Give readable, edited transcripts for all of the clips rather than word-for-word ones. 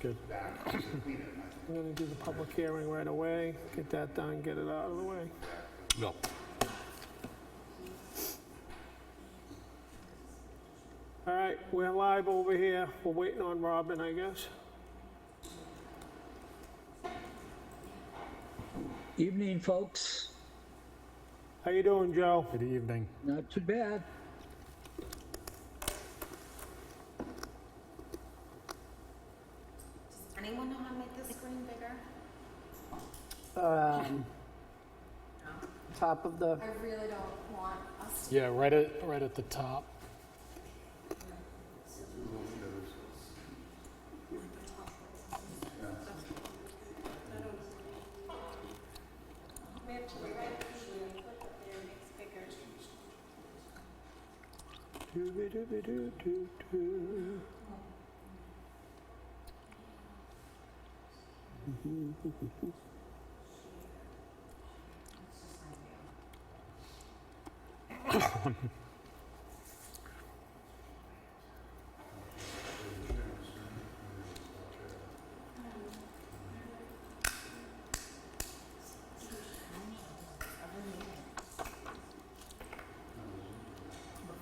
Good. I'm gonna do the public hearing right away, get that done, get it out of the way. No. All right, we're live over here. We're waiting on Robin, I guess. Evening, folks. How you doing, Joe? Good evening. Not too bad. Does anyone know how to make this screen bigger? Top of the, I really don't want us to. Yeah, right at the top. We have to rewrite it, click up there, it makes it bigger. doo-be-doo-be-doo-doo-doo. If we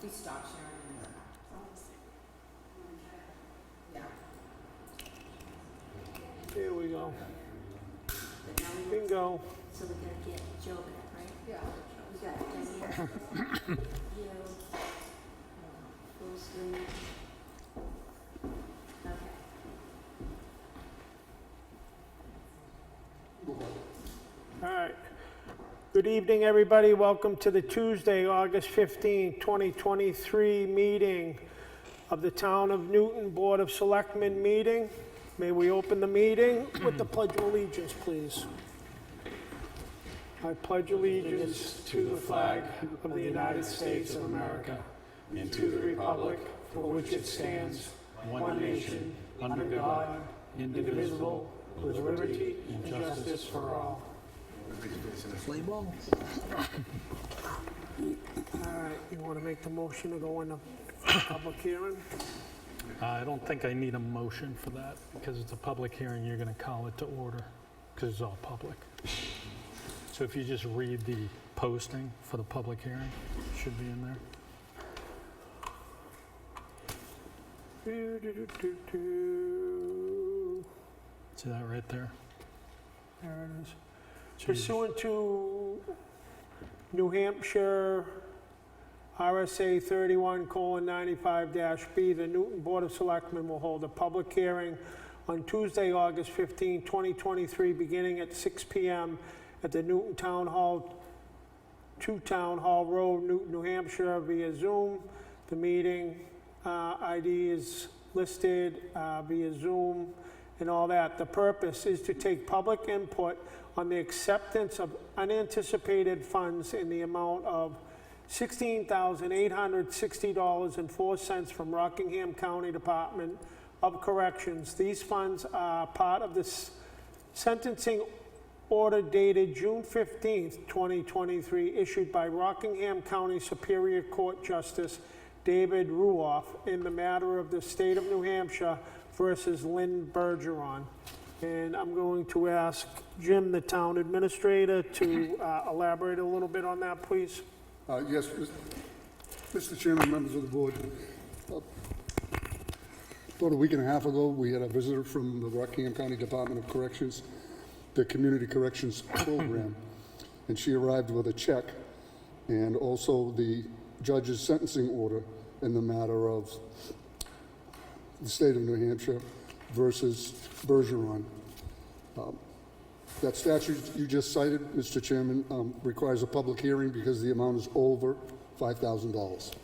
stop sharing. Yeah. Here we go. But now we, Bingo. so we're gonna get Joe back, right? Yeah. We got Diane, you, full screen. Okay. All right. Good evening, everybody. Welcome to the Tuesday, August 15, 2023 meeting of the Town of Newton Board of Selectmen meeting. May we open the meeting with the Pledge of Allegiance, please. I pledge allegiance to the flag of the United States of America and to the republic for which it stands, one nation, under God, indivisible, with liberty and justice for all. Play ball. All right, you want to make the motion to go into public hearing? I don't think I need a motion for that because it's a public hearing. You're going to call it to order because it's all public. So if you just read the posting for the public hearing, it should be in there. See that right there? There it is. So you just- Pursuant to New Hampshire RSA 31:95-B, the Newton Board of Selectmen will hold a public hearing on Tuesday, August 15, 2023, beginning at 6 p.m. at the Newton Town Hall, 2 Town Hall Road, Newton, New Hampshire, via Zoom. The meeting ID is listed via Zoom and all that. The purpose is to take public input on the acceptance of unanticipated funds in the amount of $16,860.04 from Rockingham County Department of Corrections. These funds are part of the sentencing order dated June 15th, 2023, issued by Rockingham County Superior Court Justice David Ruoff in the matter of the state of New Hampshire versus Lynn Bergeron. And I'm going to ask Jim, the town administrator, to elaborate a little bit on that, please. Yes, Mr. Chairman, members of the board. About a week and a half ago, we had a visitor from the Rockingham County Department of Corrections, the Community Corrections Program, and she arrived with a check and also the judge's sentencing order in the matter of the state of New Hampshire versus Bergeron. That statute you just cited, Mr. Chairman, requires a public hearing because the amount is over $5,000.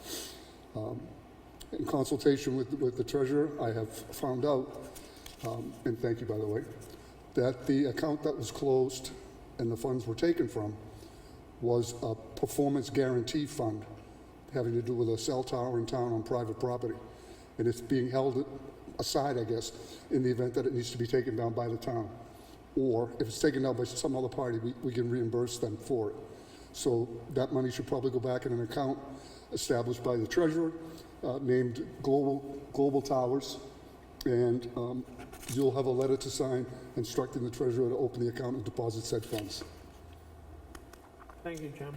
In consultation with the treasurer, I have found out, and thank you, by the way, that the account that was closed and the funds were taken from was a performance guarantee fund having to do with a cell tower in town on private property. And it's being held aside, I guess, in the event that it needs to be taken down by the town. Or if it's taken down by some other party, we can reimburse them for it. So that money should probably go back in an account established by the treasurer, named Global Towers. And You'll have a letter to sign instructing the treasurer to open the account and deposit said funds. Thank you, Jim.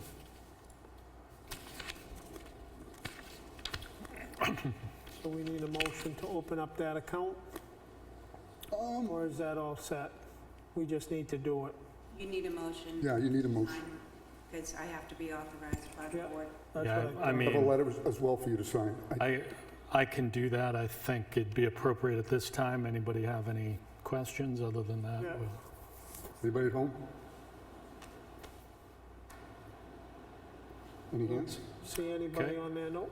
So we need a motion to open up that account? Or is that all set? We just need to do it. You need a motion. Yeah, you need a motion. Because I have to be authorized by the Yeah. board. That's Yeah, what I I have a mean, letter as well for you to sign. I can do that. I think it'd be appropriate at this time. Anybody have any questions other than that? Yeah. Anybody at home? Any hands? See anybody Okay. on there? Nope.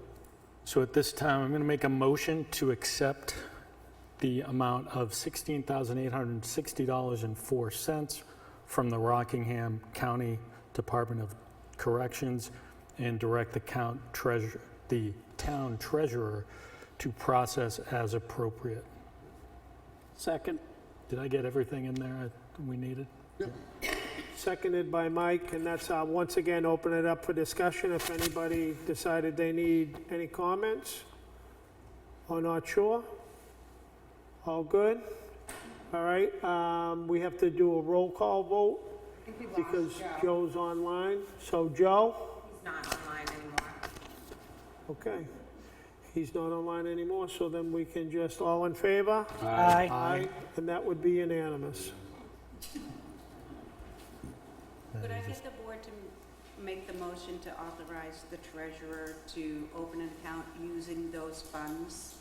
So at this time, I'm going to make a motion to accept the amount of $16,860.04 from the Rockingham County Department of Corrections and direct the town treasurer to process as appropriate. Second. Did I get everything in there we needed? Seconded by Mike, and that's, once again, open it up for discussion. If anybody decided they need any comments or not sure. All good? All right, we have to do a roll call vote because Joe's online. So Joe? He's not online anymore. Okay. He's not online anymore, so then we can just, all in favor? Aye. Aye. And that would be unanimous. Could I get the board to make the motion to authorize the treasurer to open an account using those funds?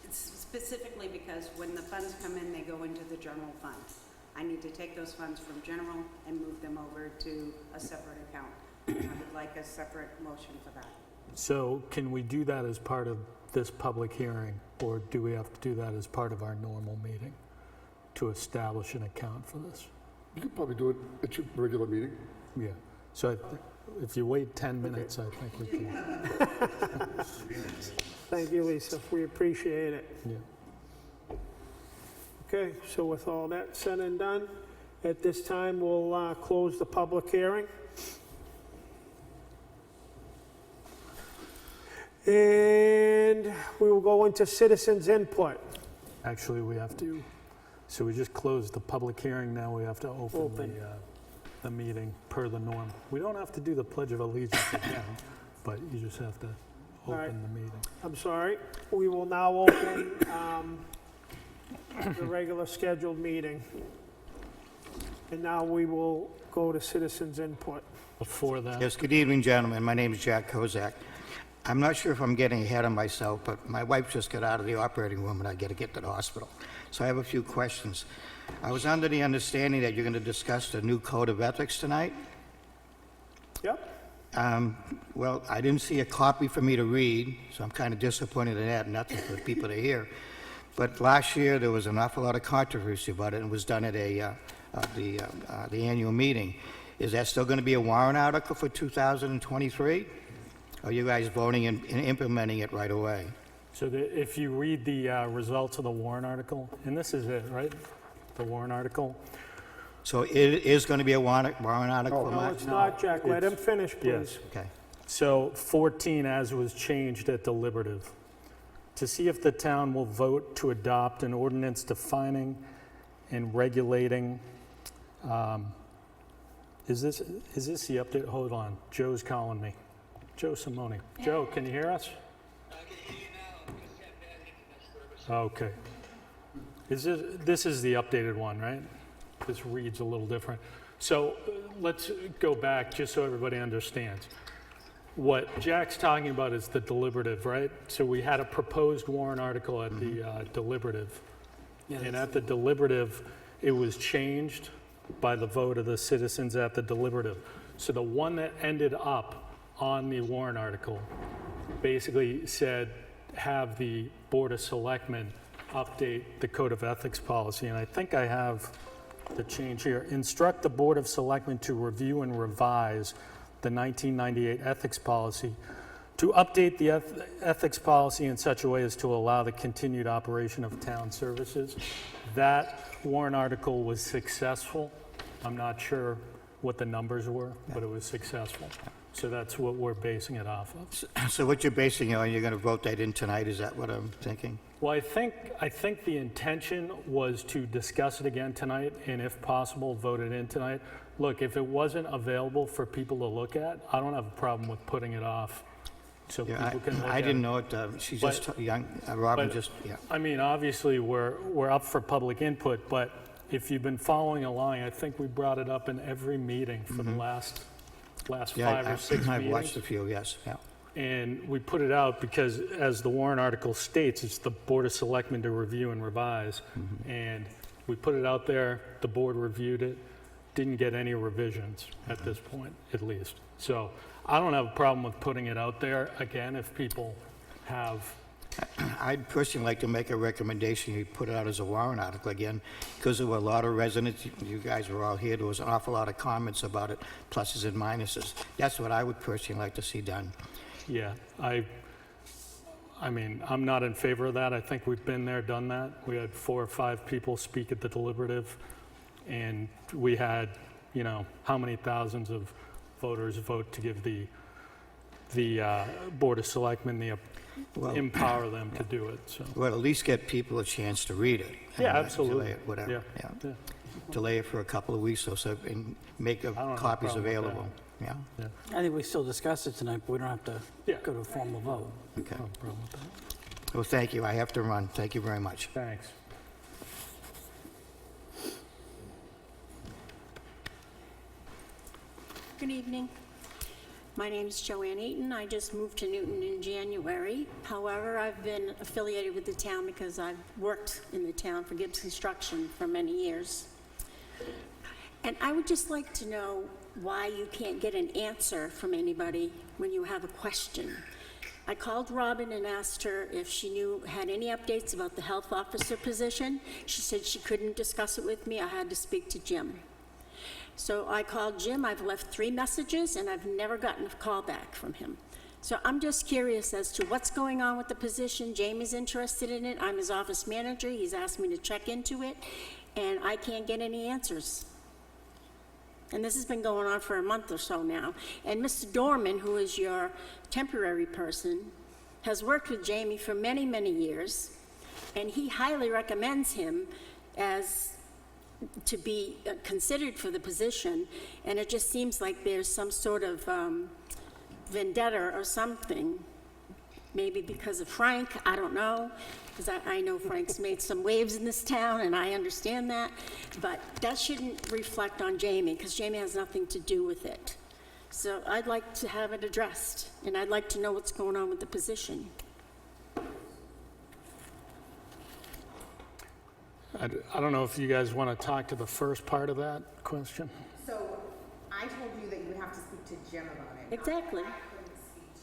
It's specifically because when the funds come in, they go into the general fund. I need to take those funds from general and move them over to a separate account. I would like a separate motion for that. So can we do that as part of this public hearing, or do we have to do that as part of our normal meeting to establish an account for this? You could probably do it at your regular meeting. Yeah. So if you wait 10 minutes, I think we can. Thank you, Lisa. We appreciate it. Yeah. Okay, so with all that said and done, at this time, we'll close the public hearing. And we will go into citizens' input. Actually, we have to, so we just closed the public hearing, now we have to open the meeting per the norm. We don't have to do the Pledge of Allegiance again, but you just have to right. open the meeting. I'm sorry. We will now open the regular scheduled meeting. And now we will go to citizens' input. Before that, Yes, good evening, gentlemen. My name is Jack Kozak. I'm not sure if I'm getting ahead of myself, but my wife just got out of the operating room and I got to get to the hospital. So I have a few questions. I was under the understanding that you're going to discuss the new code of ethics tonight. Yep. Well, I didn't see a copy for me to read, so I'm kind of disappointed in that, nothing for people to hear. But last year, there was an awful lot of controversy about it, and it was done at the annual meeting. Is that still going to be a warrant article for 2023? Or are you guys voting and implementing it right away? so if you read the results of the warrant article, and this is it, right? The warrant article? So it is going to be a warrant article for No, March? it's not, Jack. Let him finish, Yes. please. Okay. So 14 as was changed at deliberative. To see if the town will vote to adopt an ordinance defining and regulating, is this the update? Hold on, Joe's calling me. Joe Simone. Joe, can you hear us? I can hear you now. I'm just got bad internet service. Okay. This is the updated one, right? This reads a little different. So let's go back just so everybody understands. What Jack's talking about is the deliberative, right? So we had a proposed warrant article at the deliberative. And at the deliberative, it was changed by the vote of the citizens at the deliberative. So the one that ended up on the warrant article basically said, have the Board of Selectmen update the Code of Ethics policy. And I think I have the change here. Instruct the Board of Selectmen to review and revise the 1998 ethics policy, to update the ethics policy in such a way as to allow the continued operation of town services. That warrant article was successful. I'm not sure what the numbers were, but it was successful. So that's what we're basing it off of. So what you're basing it on, you're going to vote that in tonight, is that what I'm thinking? Well, I think the intention was to discuss it again tonight, and if possible, vote it in tonight. Look, if it wasn't available for people to look at, I don't have a problem with putting it off so Yeah, people can look at it. I didn't know it, she's just young, Robin but- just, yeah. I mean, obviously, we're up for public input, but if you've been following along, I think we brought it up in every meeting for the last Yeah, 5 or 6 I've meetings. watched a few, yes, yeah. And we put it out because, as the warrant article states, it's the Board of Selectmen to review and revise. And we put it out there, the board reviewed it, didn't get any revisions at this point, at least. So I don't have a problem with putting it out there again if people have, I'd personally like to make a recommendation, you put it out as a warrant article again, because there were a lot of residents, you guys were all here, there was an awful lot of comments about it, pluses and minuses. That's what I would personally like to see done. yeah, I mean, I'm not in favor of that. I think we've been there, done that. We had 4 or 5 people speak at the deliberative, and we had, how many thousands of voters vote to give the Board of Selectmen Well, empower them to do it, so. well, at least get people a chance to read it. Yeah, and, absolutely. Delay it, whatever, Yeah, yeah. yeah. Delay it for a couple of weeks or so, and make don't have a copies problem with that. available, yeah? I think we still discuss it tonight, but we don't have to Yeah. go to a formal vote. Okay. No problem with that. Well, thank you, I have to run, thank you very much. Thanks. Good evening. My name is Joanne Eaton. I just moved to Newton in January. However, I've been affiliated with the town because I've worked in the town for Gibbs Construction for many years. And I would just like to know why you can't get an answer from anybody when you have a question. I called Robin and asked her if she had any updates about the health officer position. She said she couldn't discuss it with me. I had to speak to Jim. So I called Jim, I've left 3 messages, and I've never gotten a call back from him. So I'm just curious as to what's going on with the position. Jamie's interested in it, I'm his office manager, he's asked me to check into it, and I can't get any answers. And this has been going on for a month or so now. And Mr. Dorman, who is your temporary person, has worked with Jamie for many, many years, and he highly recommends him to be considered for the position, and it just seems like there's some sort of vendetta or something, maybe because of Frank, I don't know, because I know Frank's made some waves in this town, and I understand that, but that shouldn't reflect on Jamie, because Jamie has nothing to do with it. So I'd like to have it addressed, and I'd like to know what's going on with the position. I don't know if you guys want to talk to the first part of that question. So I told you that you would have to speak to Jim about it. Exactly. I couldn't speak to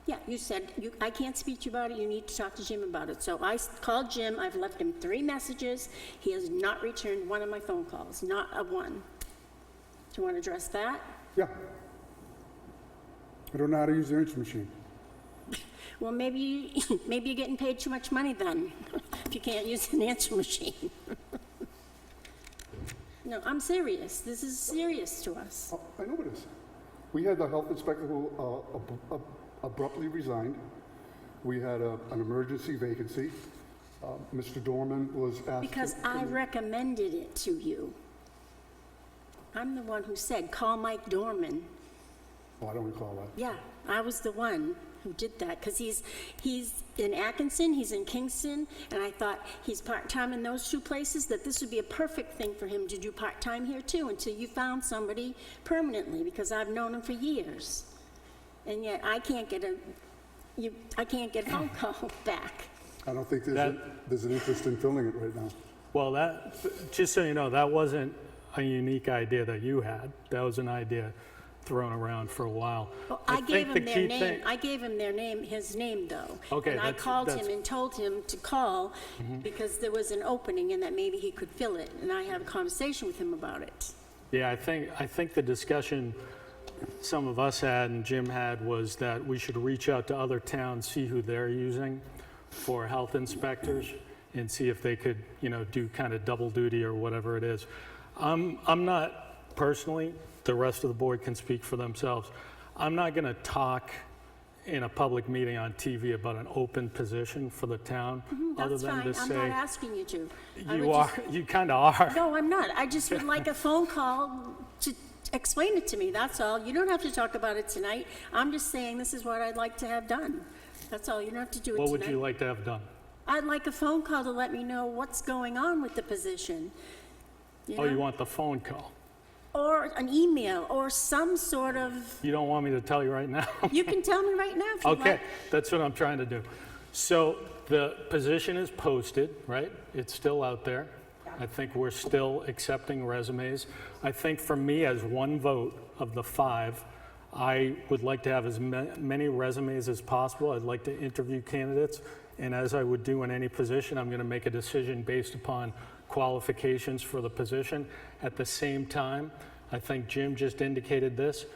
you. Yeah, you said, I can't speak to you about it, you need to talk to Jim about it. So I called Jim, I've left him 3 messages, he has not returned one of my phone calls, not a one. Do you want to address that? Yeah. I don't know how to use the answer machine. Well, maybe you're getting paid too much money then, if you can't use an answer machine. No, I'm serious, this is serious to us. Oh, I know it is. We had the health inspector who abruptly resigned. We had an emergency vacancy. Mr. Dorman was asked. Because I recommended it to you. I'm the one who said, call Mike Dorman. Oh, I don't recall that. Yeah, I was the one who did that, because he's in Atkinson, he's in Kingston, and I thought he's part-time in those 2 places, that this would be a perfect thing for him to do part-time here too, until you found somebody permanently, because I've known him for years. And yet I can't get a phone call back. I don't think there's an interest in filling it right now. Well, just so you know, that wasn't a unique idea that you had. That was an idea thrown around for a while. Well, I gave think him the their key name, thing- I gave him his name though. Okay, And I that's- called that's- him and told him to call, because there was an opening and that maybe he could fill it, and I had a conversation with him about it. Yeah, I think the discussion some of us had and Jim had was that we should reach out to other towns, see who they're using for health inspectors, and see if they could, do kind of double duty or whatever it is. I'm not personally, the rest of the board can speak for themselves. I'm not going to talk in a public meeting on TV about an open position for the town, other That's than fine, to I'm not say, asking you to. I you would are, just- you kind of are. No, I'm not. I just would like a phone call to explain it to me, that's all. You don't have to talk about it tonight. I'm just saying this is what I'd like to have done. That's all. You don't have to do it tonight. What would you like to have done? I'd like a phone call to let me know what's going on with the position. Oh, you know? want the phone call? Or an email, or some sort of, You don't want me to tell you right now? you can tell me right now if you like. Okay, that's what I'm trying to do. So the position is posted, right? It's still out there. I think we're still accepting resumes. I think for me, as one vote of the 5, I would like to have as many resumes as possible. I'd like to interview candidates. And as I would do in any position, I'm going to make a decision based upon qualifications for the position. At the same time, I think Jim just indicated this.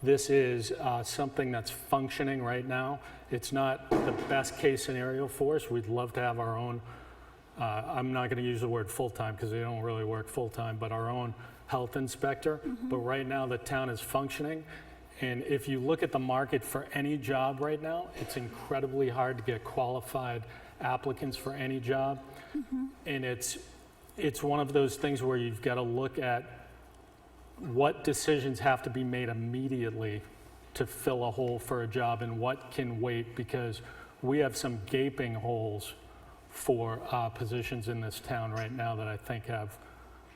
This is something that's functioning right now. It's not the best case scenario for us. We'd love to have our own, I'm not going to use the word full-time because they don't really work full-time, but our own health inspector. But right now, the town is functioning. And if you look at the market for any job right now, it's incredibly hard to get qualified applicants for any job. And it's one of those things where you've got to look at what decisions have to be made immediately to fill a hole for a job and what can wait, because we have some gaping holes for positions in this town right now that I think have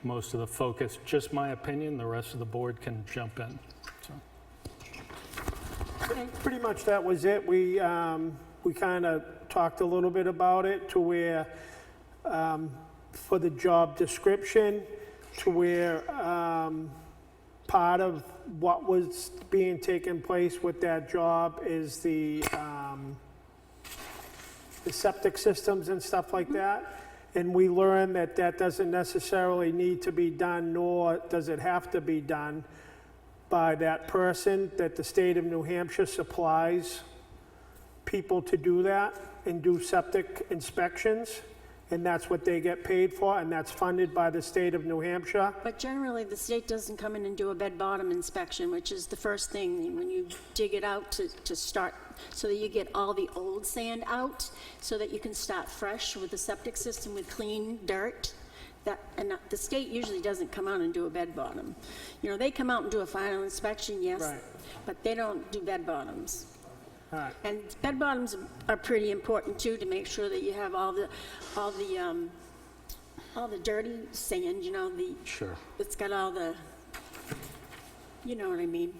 most of the focus. Just my opinion, the rest of the board can jump in. So. Pretty much that was it. We kind of talked a little bit about it to where, for the job description, to where part of what was being taken place with that job is the septic systems and stuff like that. And we learned that that doesn't necessarily need to be done, nor does it have to be done by that person, that the state of New Hampshire supplies people to do that and do septic inspections. And that's what they get paid for, and that's funded by the state of New Hampshire. But generally, the state doesn't come in and do a bed-bottom inspection, which is the first thing when you dig it out to start, so that you get all the old sand out, so that you can start fresh with the septic system with clean dirt. And the state usually doesn't come out and do a bed-bottom. You know, they come out and do a final inspection, yes, Right. but they don't do bed-bottoms. All right. And bed bottoms are pretty important too, to make sure that you have all the dirty sand, you know, Sure. it's got all the, you know what I mean?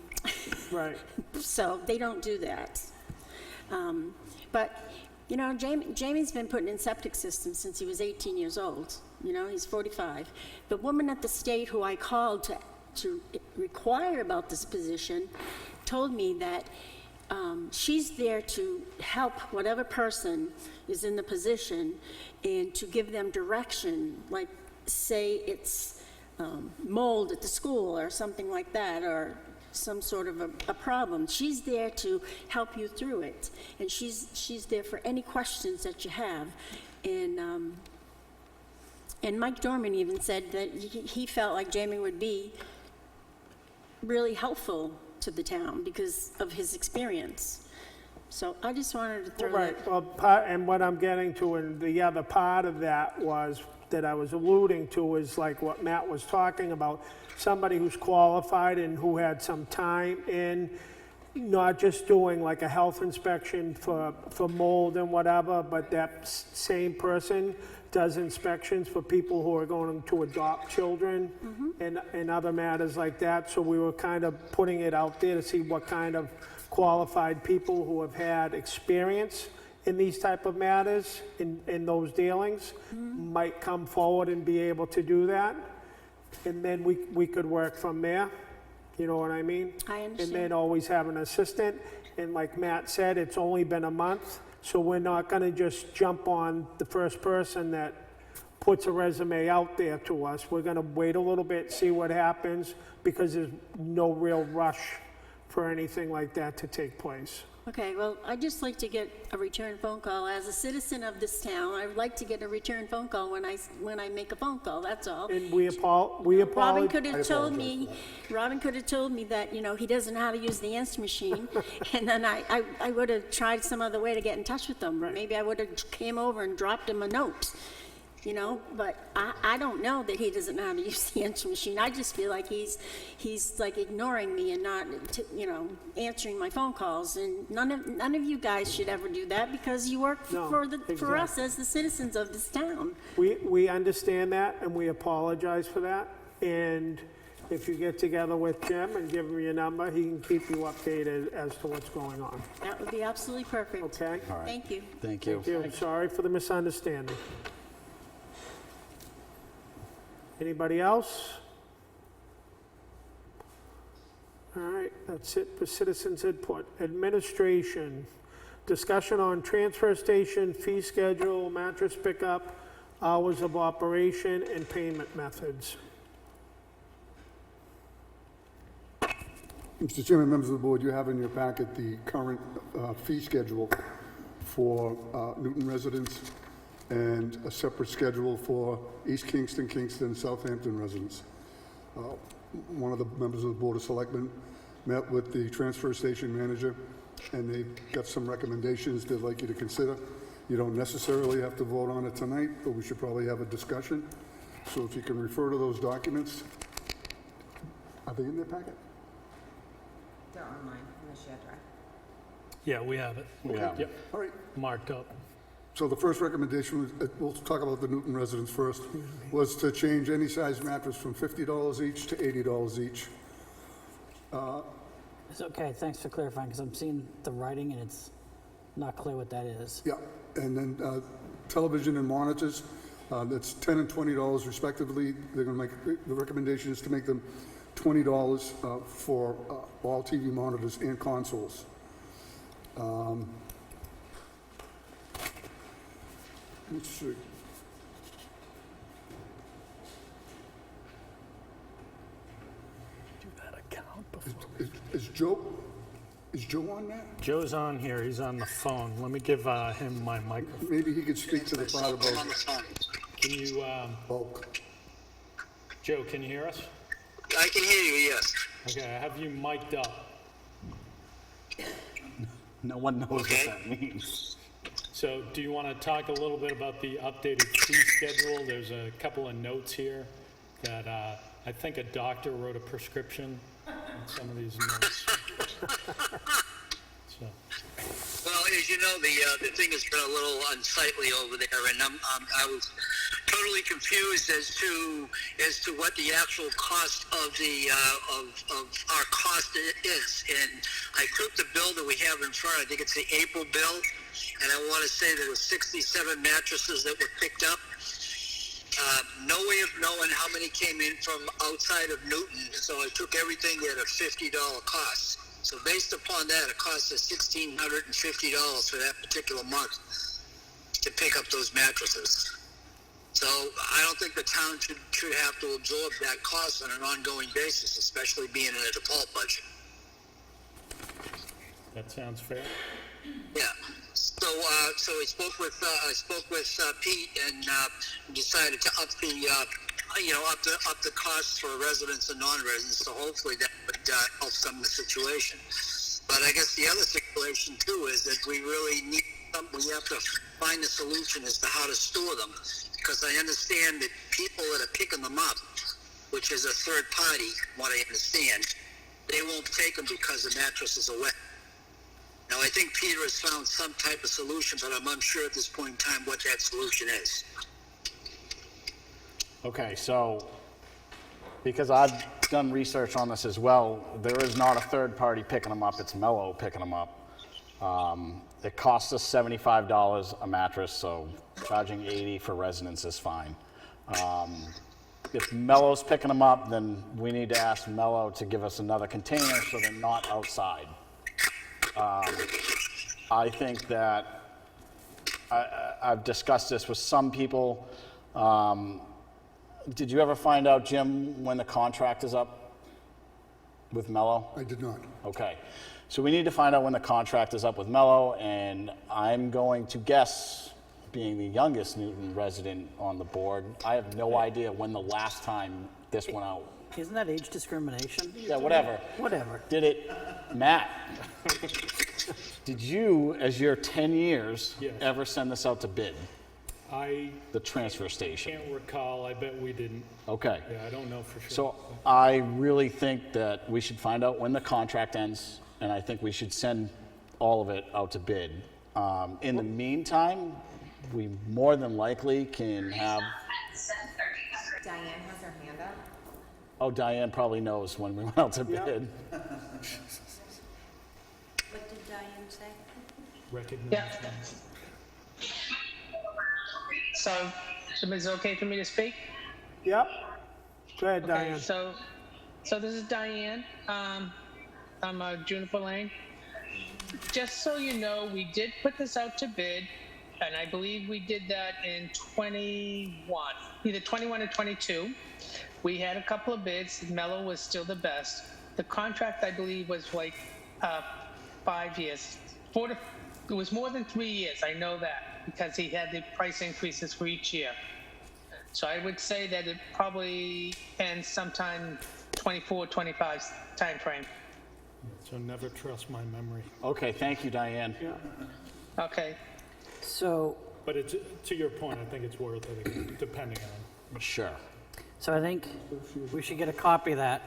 Right. So they don't do that. But, you know, Jamie's been putting in septic systems since he was 18 years old. You know, he's 45. The woman at the state who I called to inquire about this position told me that she's there to help whatever person is in the position and to give them direction, like say it's mold at the school or something like that, or some sort of a problem. She's there to help you through it, and she's there for any questions that you have. And Mike Dorman even said that he felt like Jamie would be really helpful to the town because of his experience. So I just wanted to throw Right, that. well, and what I'm getting to, and the other part of that was, that I was alluding to, is like what Matt was talking about, somebody who's qualified and who had some time in, not just doing like a health inspection for mold and whatever, but that same person does inspections for people who are going to adopt children and other matters like that. So we were kind of putting it out there to see what kind of qualified people who have had experience in these type of matters, in those dealings, might come forward and be able to do that. And then we could work from there. You know what I mean? I understand. And then always have an assistant. And like Matt said, it's only been a month. So we're not going to just jump on the first person that puts a resume out there to us. We're going to wait a little bit, see what happens, because there's no real rush for anything like that to take place. Okay, well, I'd just like to get a return phone call. As a citizen of this town, I would like to get a return phone call when I make a phone call, that's all. And we Robin apologize. could have told me, that, he doesn't know how to use the answer machine, and then I would have tried some other way to get in touch with him. Maybe I would have came over and dropped him a note, but I don't know that he doesn't know how to use the answer machine. I just feel like he's like ignoring me and not, answering my phone calls, and none of you guys should ever do that because you work for us as the citizens of this town. We understand that, and we apologize for that. And if you get together with Jim and give him your number, he can keep you updated as to what's going on. That would be absolutely perfect. Okay? Thank you. Thank you. Thank you. I'm sorry for the misunderstanding. Anybody else? All right, that's it for citizens' input. Administration, discussion on transfer station fee schedule, mattress pickup, hours of operation, and payment methods. Mr. Chairman, members of the board, you have in your packet the current fee schedule for Newton residents and a separate schedule for East Kingston, Kingston, Southampton residents. One of the members of the Board of Selectmen met with the transfer station manager, and they got some recommendations they'd like you to consider. You don't necessarily have to vote on it tonight, but we should probably have a discussion. So if you can refer to those documents. Are they in their packet? They're online in the shared drive. Yeah, we have it. Yep, All right. marked up. So the first recommendation, was, we'll talk about the Newton residents first, was to change any size mattress from $50 each to $80 each. It's okay, thanks for clarifying, because I'm seeing the writing and it's not clear what that is. Yeah, and then television and monitors, that's $10 and $20 respectively. They're going to make, the recommendation is to make them $20 for all TV monitors and consoles. Let's see. Do that account before. Is Joe on that? Joe's on here, he's on the phone. Let me give him my microphone. Maybe he could speak to the part about Can you, bulk. Joe, can you hear us? I can hear you, yes. Okay, I have you mic'd up. No one knows Okay. what that means. So do you want to talk a little bit about the updated fee schedule? There's a couple of notes here that I think a doctor wrote a prescription on some of these notes. So, Well, as you know, the thing has been a little unsightly over there, and I was totally confused as to what the actual cost of the of our cost is. And I took the bill that we have in front. I think it's the April bill, and I want to say there were 67 mattresses that were picked up. No way of knowing how many came in from outside of Newton, so I took everything at a $50 cost. So based upon that, it costs us $1,650 for that particular month to pick up those mattresses. So I don't think the town should have to absorb that cost on an ongoing basis, especially being in a default budget. that sounds fair. Yeah. So I spoke with Pete and decided to up the costs for residents and non-residents. So hopefully that would help some of the situation. But I guess the other situation too is that we really need we have to find a solution as to how to store them, because I understand that people that are picking them up, which is a third party, what I understand, they won't take them because the mattresses are wet. Now, I think Peter has found some type of solution, but I'm unsure at this point in time what that solution is. Okay, so because I've done research on this as well, there is not a third party picking them up, it's Mello picking them up. It costs us $75 a mattress, so charging $80 for residents is fine. If Mello's picking them up, then we need to ask Mello to give us another container so they're not outside. I think that I've discussed this with some people. Did you ever find out, Jim, when the contract is up? with Mello? I did not. Okay. So we need to find out when the contract is up with Mello, and I'm going to guess, being the youngest Newton resident on the board, I have no idea when the last time this went out. Isn't that age discrimination? Yeah, whatever. Whatever. Did it, Matt, did you, as your 10 years, Yes. ever send this out to bid, I the transfer station? can't recall, I bet we didn't. Okay. Yeah, I don't know for sure. So I really think that we should find out when the contract ends, and I think we should send all of it out to bid. In the meantime, we more than likely can have, Diane has her hand up. oh, Diane probably knows when we went out to Yeah. bid. What did Diane say? Recognize. So, is it okay for me to speak? Yep. Go ahead, Okay, Diane. so this is Diane. I'm Juniper Lane. Just so you know, we did put this out to bid, and I believe we did that in 21, either 21 or 22. We had a couple of bids. Mello was still the best. The contract, I believe, was like 5 years. It was more than 3 years, I know that, because he had the price increases for each year. So I would say that it probably ends sometime 24, 25 timeframe. So never trust my memory. Okay, thank you, Diane. Okay. So, But it's, to your point, I think it's worth it, again, depending on. Sure. so I think we should get a copy of that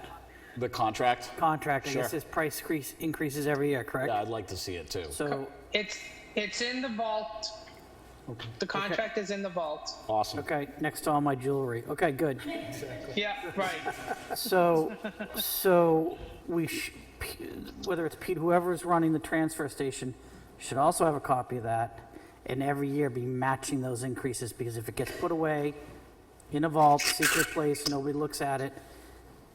The contract? contract. I Sure. guess his price increases every year, correct? Yeah, I'd like to see it too. So, It's in the vault. The contract is in the vault. Awesome. okay, next to all my jewelry. Okay, good. Yeah, right. So whether it's Pete, whoever's running the transfer station, should also have a copy of that, and every year be matching those increases, because if it gets put away in a vault, secret place, nobody looks at it,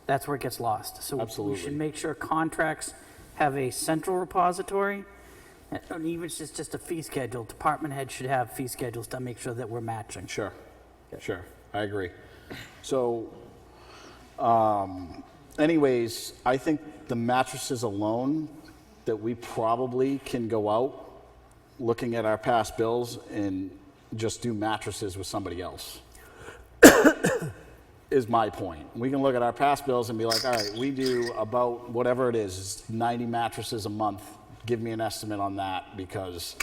that's where it gets lost. So we Absolutely. should make sure contracts have a central repository, and even if it's just a fee schedule, department head should have fee schedules to make sure that we're matching. Sure. Sure. I agree. So, anyways, I think the mattresses alone, that we probably can go out looking at our past bills and just do mattresses with somebody else. Is my point. We can look at our past bills and be like, all right, we do about whatever it is 90 mattresses a month. Give me an estimate on that, because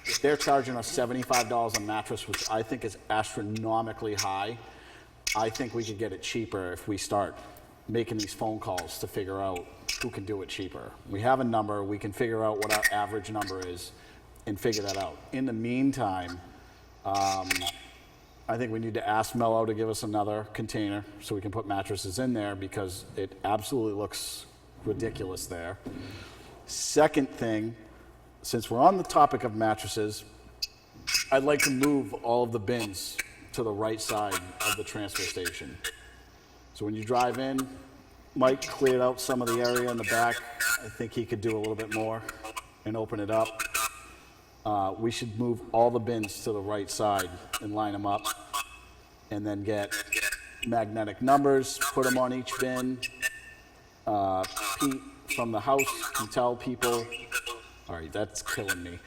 if they're charging us $75 a mattress, which I think is astronomically high, I think we could get it cheaper if we start making these phone calls to figure out who can do it cheaper. We have a number, we can figure out what our average number is and figure that out. In the meantime, I think we need to ask Mello to give us another container so we can put mattresses in there, because it absolutely looks ridiculous there. Second thing, since we're on the topic of mattresses, I'd like to move all of the bins to the right side of the transfer station. So when you drive in, Mike cleared out some of the area in the back. I think he could do a little bit more and open it up. We should move all the bins to the right side and line them up, and then get magnetic numbers, put them on each bin. Pete from the house can tell people, all right, that's killing me.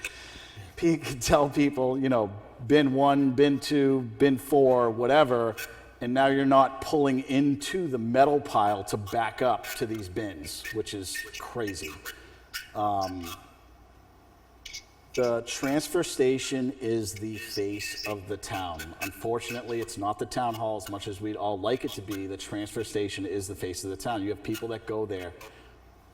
Pete can tell people, you know, bin 1, bin 2, bin 4, whatever, and now you're not pulling into the metal pile to back up to these bins, which is crazy. The transfer station is the face of the town. Unfortunately, it's not the town hall as much as we'd all like it to be. The transfer station is the face of the town. You have people that go there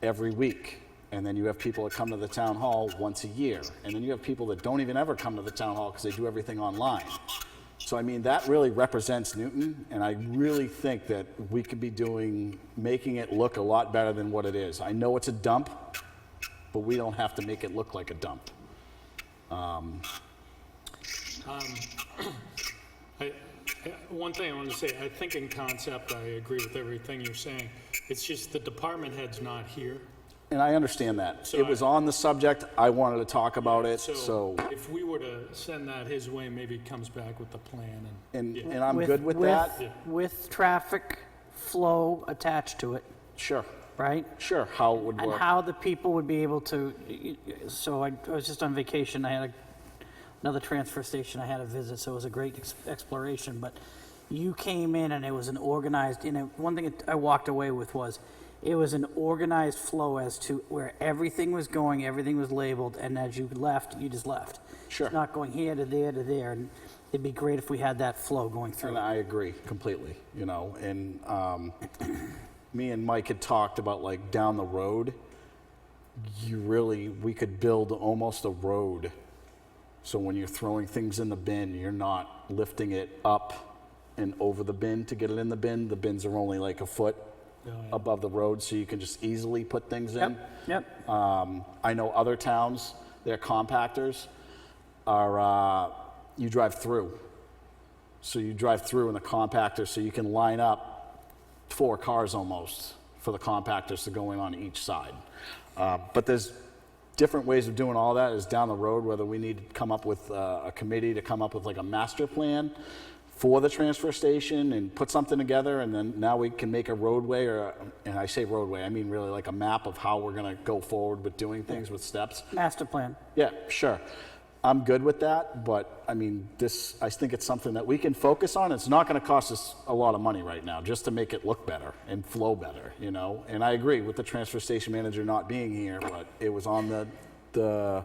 every week, and then you have people that come to the town hall once a year, and then you have people that don't even ever come to the town hall because they do everything online. So I mean, that really represents Newton, and I really think that we could be making it look a lot better than what it is. I know it's a dump, but we don't have to make it look like a dump. One thing I want to say, I think in concept, I agree with everything you're saying. It's just the department head's not here. And I understand that. So It was on the subject, I wanted to talk about it, so, if we were to send that his way, maybe he comes back with the plan and. and I'm good with that. With traffic flow attached to it. Sure. right? Sure, how it would And work. how the people would be able to, so I was just on vacation, I had another transfer station I had to visit, so it was a great exploration, but you came in and it was an organized, one thing I walked away with was, it was an organized flow as to where everything was going, everything was labeled, and as you left, you just left. Sure. It's not going here to there to there, and it'd be great if we had that flow going through. And I agree completely, and me and Mike had talked about like down the road, we could build almost a road. So when you're throwing things in the bin, you're not lifting it up and over the bin to get it in the bin. The bins are only like a foot above the road, so you can just easily put things in. Yep. I know other towns, their compactors are, you drive through. So you drive through in the compactor, so you can line up 4 cars almost for the compactors to go in on each side. But there's different ways of doing all that is down the road, whether we need to come up with a committee to come up with like a master plan for the transfer station and put something together, and then now we can make a roadway, and I say roadway, I mean really like a map of how we're gonna go forward with doing things with steps. Master plan. Yeah, sure. I'm good with that, but I mean, I think it's something that we can focus on. It's not gonna cost us a lot of money right now, just to make it look better and flow better, And I agree with the transfer station manager not being here, but it was on the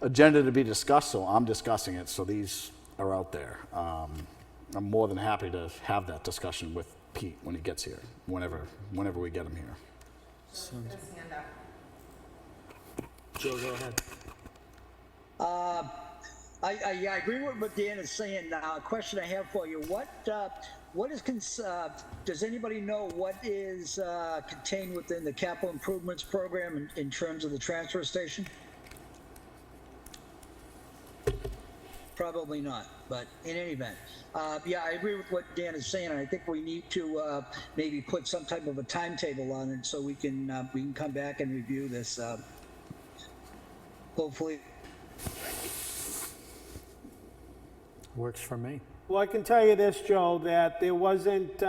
agenda to be discussed, so I'm discussing it, so these are out there. I'm more than happy to have that discussion with Pete when he gets here, whenever we get him here. His hand up. Joe, go ahead. I agree with what Dan is saying. Now, a question I have for you: does anybody know what is contained within the capital improvements program in terms of the transfer station? Probably not, but in any event, yeah, I agree with what Dan is saying, and I think we need to maybe put some type of a timetable on it so we can come back and review this. Hopefully. Works for me. Well, I can tell you this, Joe, that there wasn't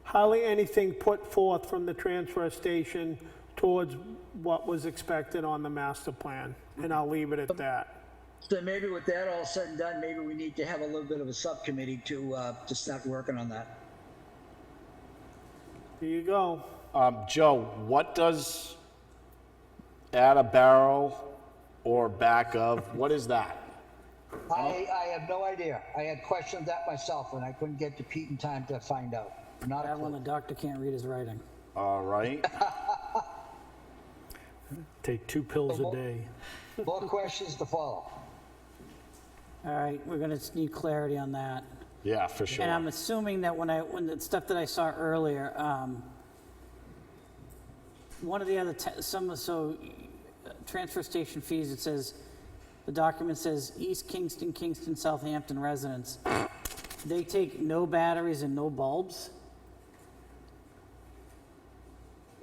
hardly anything put forth from the transfer station towards what was expected on the master plan, and I'll leave it at that. So maybe with that all said and done, maybe we need to have a little bit of a subcommittee to start working on that. Here you go. Joe, what does add a barrel or back of, what is that? I have no idea. I had questioned that myself, and I couldn't get to Pete in time to find out. Not a That one, clue. the doctor can't read his writing. All right. Take 2 pills a day. More questions to follow. All right, we're gonna need clarity on that. Yeah, for sure. And I'm assuming that when the stuff that I saw earlier, one of the other, transfer station fees, it says, the document says East Kingston, Southampton residents. They take no batteries and no bulbs?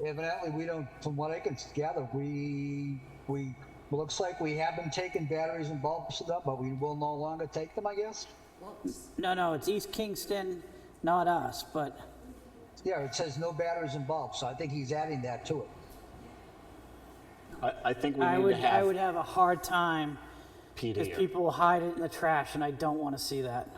Evidently, we don't, from what I can gather, we looks like we have been taking batteries and bulbs to them, but we will no longer take them, I guess? No, it's East Kingston, not us, but Yeah, it says no batteries and bulbs, so I think he's adding that to it. I think we I need would, to have I would have a hard time Pete because here. people will hide it in the trash, and I don't want to see that.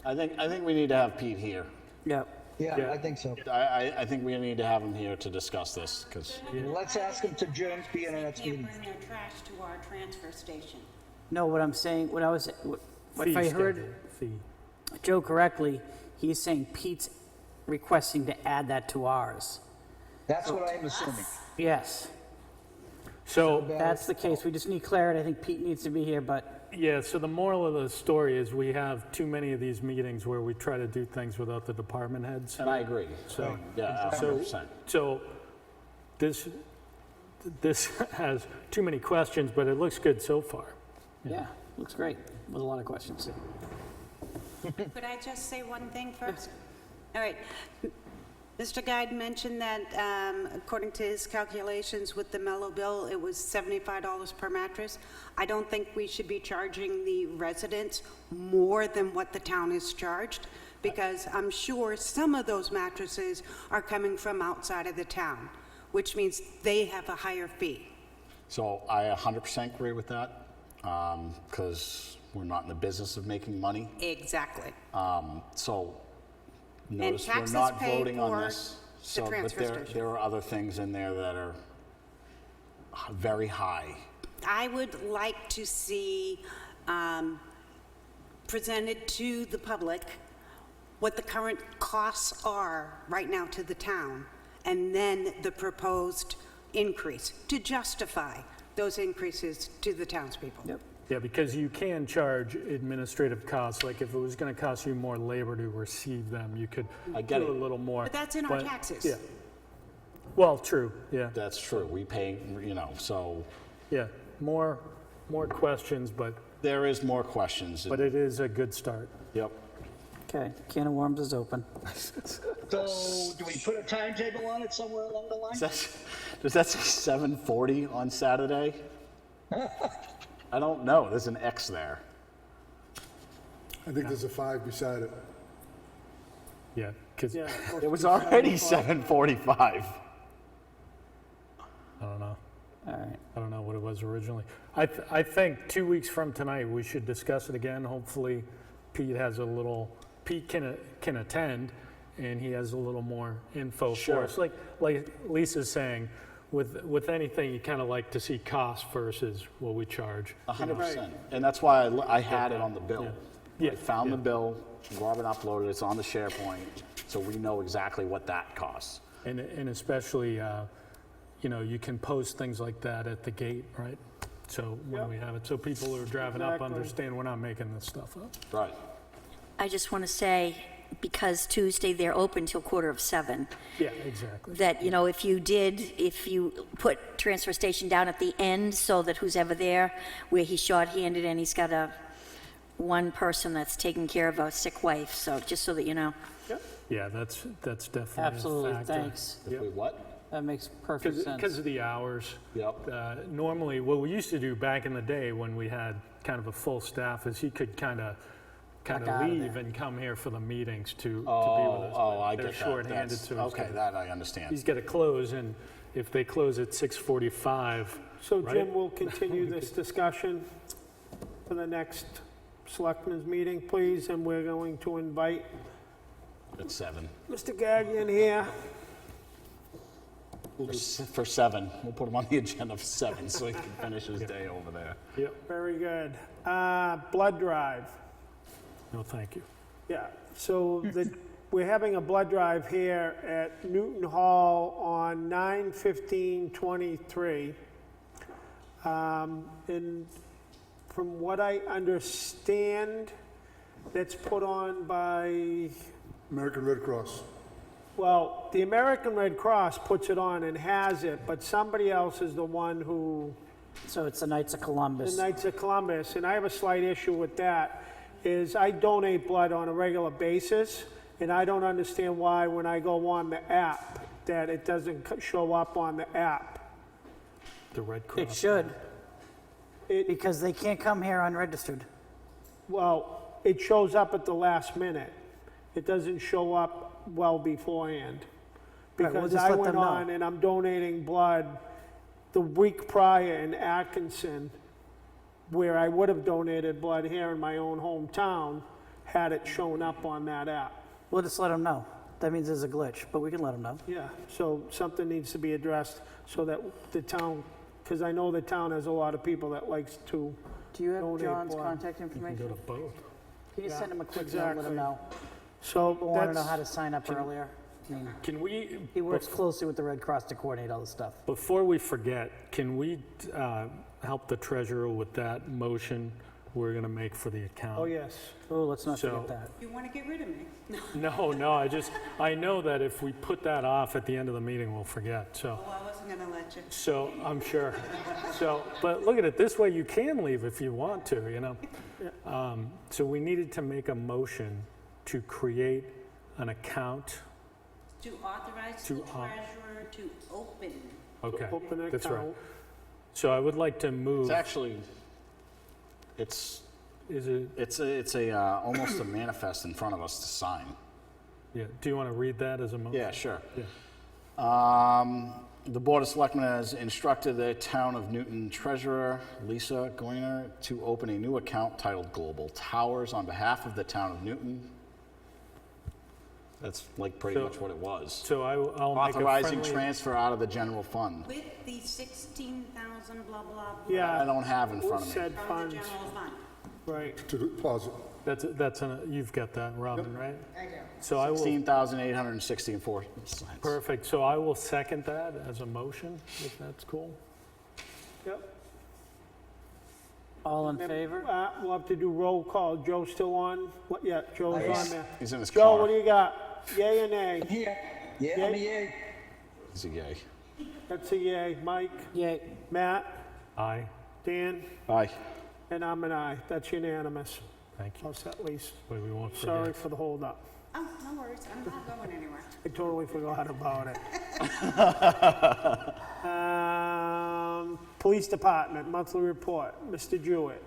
I think we need to have Pete here. Yep. Yeah, I think so. I think we need to have him here to discuss this, because Let's ask him to join, be in our next Can't meeting. bring their trash to our transfer station. No, what I'm saying, what if I Fee heard schedule, fee. Joe correctly, he's saying Pete's requesting to add that to ours. That's what I'm assuming. Yes, So, that's the case. We just need clarity. I think Pete needs to be here, but yeah, so the moral of the story is we have too many of these meetings where we try to do things without the department heads. and I agree. So, Yeah, 100%. so this has too many questions, but it looks good so far. yeah, looks great with a lot of questions. Could I just say one thing first? All right. Mr. Guide mentioned that according to his calculations with the mellow bill, it was $75 per mattress. I don't think we should be charging the residents more than what the town is charged, because I'm sure some of those mattresses are coming from outside of the town, which means they have a higher fee. So I 100% agree with that, because we're not in the business of making money. Exactly. So notice we're taxes not paid voting on for this. the So, but transfer station. there are other things in there that are very high. I would like to see presented to the public what the current costs are right now to the town, and then the proposed increase to justify those increases to the townspeople. Yep. Yeah, because you can charge administrative costs, like if it was gonna cost you more labor to receive them, you could I get do a it. little more. But that's in our taxes. Yeah. Well, true, yeah, That's true. We pay, so yeah. More questions, but there is more questions. it is a good start. Yep. Okay, can of worms is open. So do we put a timetable on it somewhere along the line? Does that say 7:40 on Saturday? I don't know. There's an X there. I think there's a 5 beside it. Yeah, because, Yeah. It was already 7:45. I don't know. All right. I don't know what it was originally. I think 2 weeks from tonight, we should discuss it again. Hopefully Pete can attend, and he has a little more info for Sure. us. Like Lisa's saying, with anything, you kind of like to see cost versus what we charge. 100%. And that's why I had it on the bill. Yeah. I found Yeah. the bill, Robin uploaded it, it's on the SharePoint, so we know exactly what that costs. And especially, you can post things like that at the gate, right? So when Yep. we have it, so people who are driving up Exactly. understand we're not making this stuff up. Right. I just want to say, because Tuesday they're open till 6:45, Yeah, exactly. that, if you put transfer station down at the end so that who's ever there, where he's shorthanded and he's got one person that's taking care of a sick wife, so just so that you know. Yeah, that's definitely Absolutely, a factor. thanks. If we what? That makes perfect sense. Because of the hours. Yep. Normally, what we used to do back in the day when we had kind of a full staff is he could kind of Back out of leave there. and come here for the meetings to be with us. Oh, but I they're get that. shorthanded, so he's Okay, gotta- that I understand. he's got to close, and if they close at 6:45, So right? Jim, we'll continue this discussion for the next Selectmen's meeting, please, and we're going to invite It's 7. Mr. Gagnon here. For 7. We'll put him on the agenda for 7 so he can finish his day over there. Yep, Very good. Blood drive. no, thank you. Yeah, so we're having a blood drive here at Newton Hall on 9/15/23. And from what I understand, that's put on by, American Red Cross. well, the American Red Cross puts it on and has it, but somebody else is the one who, So it's the Knights of Columbus. the Knights of Columbus, and I have a slight issue with that, is I donate blood on a regular basis, and I don't understand why when I go on the app, that it doesn't show up on the app. The Red Cross. It should, It, because they can't come here unregistered. well, it shows up at the last minute. It doesn't show up well beforehand. Right, we'll Because just I let went them know. on and I'm donating blood the week prior in Atkinson, where I would have donated blood here in my own hometown, had it shown up on that app. We'll just let them know. That means there's a glitch, but we can let them know. Yeah, so something needs to be addressed so that the town, because I know the town has a lot of people that likes to, Do you have Donate John's blood. contact You can go information? to both. Can you Yeah, send him a quick note, let exactly. him know? so We'll want to know that's, how to sign up earlier. I mean, Can we, he works closely with the Red Cross to coordinate all this stuff. before we forget, can we help the treasurer with that motion we're going to make for the account? oh, yes. Oh, let's not So- forget that. You want to get rid of me? No, I know that if we put that off at the end of the meeting, we'll forget, so. Oh, I wasn't going to let you. So, I'm sure. So, but look at it this way, you can leave if you want to. So we needed to make a motion to create an account To authorize To the au- treasurer to open. Okay, Open an that's right. account. So I would like to It's move, actually, it's almost a manifest in front of us to sign. yeah, do you want to read that as a motion? Yeah, sure. Yeah. The Board of Selectmen has instructed the Town of Newton Treasurer, Lisa Goiner, to open a new account titled Global Towers on behalf of the Town of Newton. That's like pretty So- much what it was. So I'll make a Authorizing friendly, transfer out of the general fund. With the 16,000 blah, blah, blah. Yeah. I don't have in front of me. Said From the funds, general fund. right. To deposit. you've got that, Robin, right? I do. So I will, 16,864 cents. perfect, so I will second that as a motion, if that's cool. Yep. All in favor? We'll have to do roll call. Joe's still on? What, yeah, Joe's on there. He's in his Joe, car. what do you got? Yay or nay? I'm here. Yeah, I'm here. He's a yay. That's a yay. Mike? Yay. Matt? Aye, Dan? Aye. And I'm an aye. That's unanimous. thank you. I'll set Lisa. Wait, we won't Sorry forget. for the holdup. Oh, no worries, I'm not going anywhere. I totally forgot about it. Police Department, monthly report. Mr. Jewett.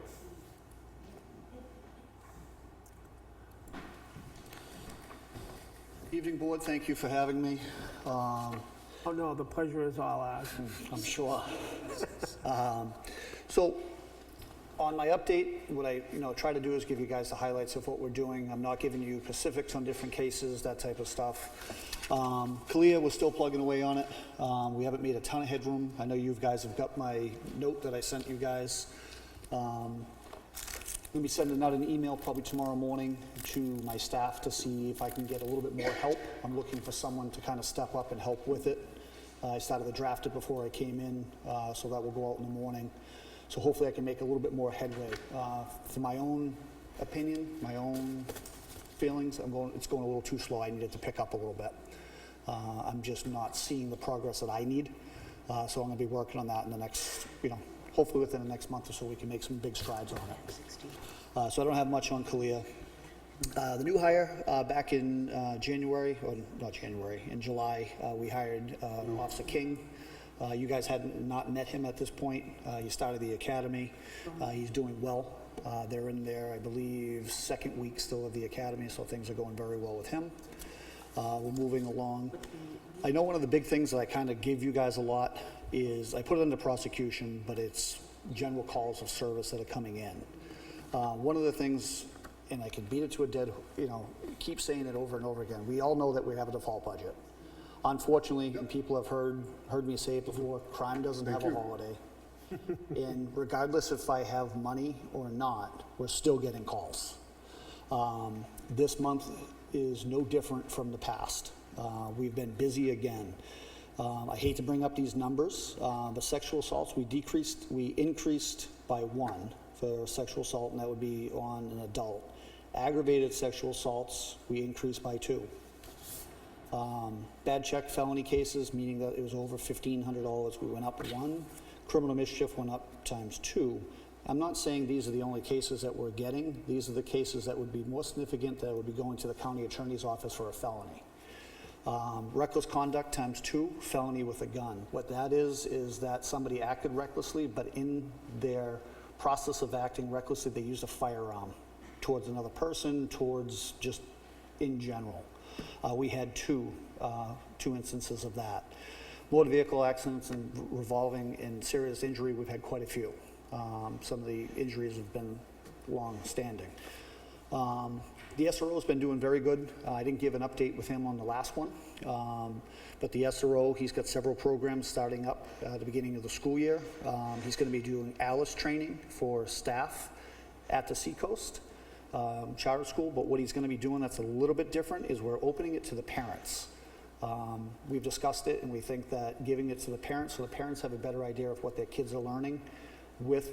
Evening, Board. Thank you for having me. Oh, no, the pleasure is all ours. I'm sure. So, on my update, what I try to do is give you guys the highlights of what we're doing. I'm not giving you specifics on different cases, that type of stuff. Kalia, we're still plugging away on it. We haven't made a ton of headroom. I know you guys have got my note that I sent you guys. Gonna be sending out an email probably tomorrow morning to my staff to see if I can get a little bit more help. I'm looking for someone to kind of step up and help with it. I started to draft it before I came in, so that will go out in the morning. So hopefully I can make a little bit more headway. For my own opinion, my own feelings, it's going a little too slow. I need it to pick up a little bit. I'm just not seeing the progress that I need. So I'm gonna be working on that in the next, hopefully within the next month or so we can make some big strides on it. So I don't have much on Kalia. The new hire, back in January, or not January, in July, we hired Officer King. You guys had not met him at this point. He started the academy. He's doing well. They're in their, I believe, second week still of the academy, so things are going very well with him. We're moving along. I know one of the big things that I kind of give you guys a lot is, I put it under prosecution, but it's general calls of service that are coming in. One of the things, and I can beat it to a dead, keep saying it over and over again, we all know that we have a default budget. Unfortunately, and people have heard me say it before, crime doesn't have a holiday. And regardless if I have money or not, we're still getting calls. This month is no different from the past. We've been busy again. I hate to bring up these numbers. The sexual assaults, we increased by 1 for sexual assault, and that would be on an adult. Aggravated sexual assaults, we increased by 2. Bad check felony cases, meaning that it was over $1,500, we went up 1. Criminal mischief went up times 2. I'm not saying these are the only cases that we're getting. These are the cases that would be more significant, that would be going to the county attorney's office for a felony. Reckless conduct times 2, felony with a gun. What that is that somebody acted recklessly, but in their process of acting recklessly, they used a firearm towards another person, towards just in general. We had two instances of that. Motor vehicle accidents and revolving in serious injury, we've had quite a few. Some of the injuries have been long-standing. The SRO has been doing very good. I didn't give an update with him on the last one, but the SRO, he's got several programs starting up at the beginning of the school year. He's going to be doing ALICE training for staff at the Seacoast Charter School, but what he's going to be doing that's a little bit different is we're opening it to the parents. We've discussed it, and we think that giving it to the parents so the parents have a better idea of what their kids are learning with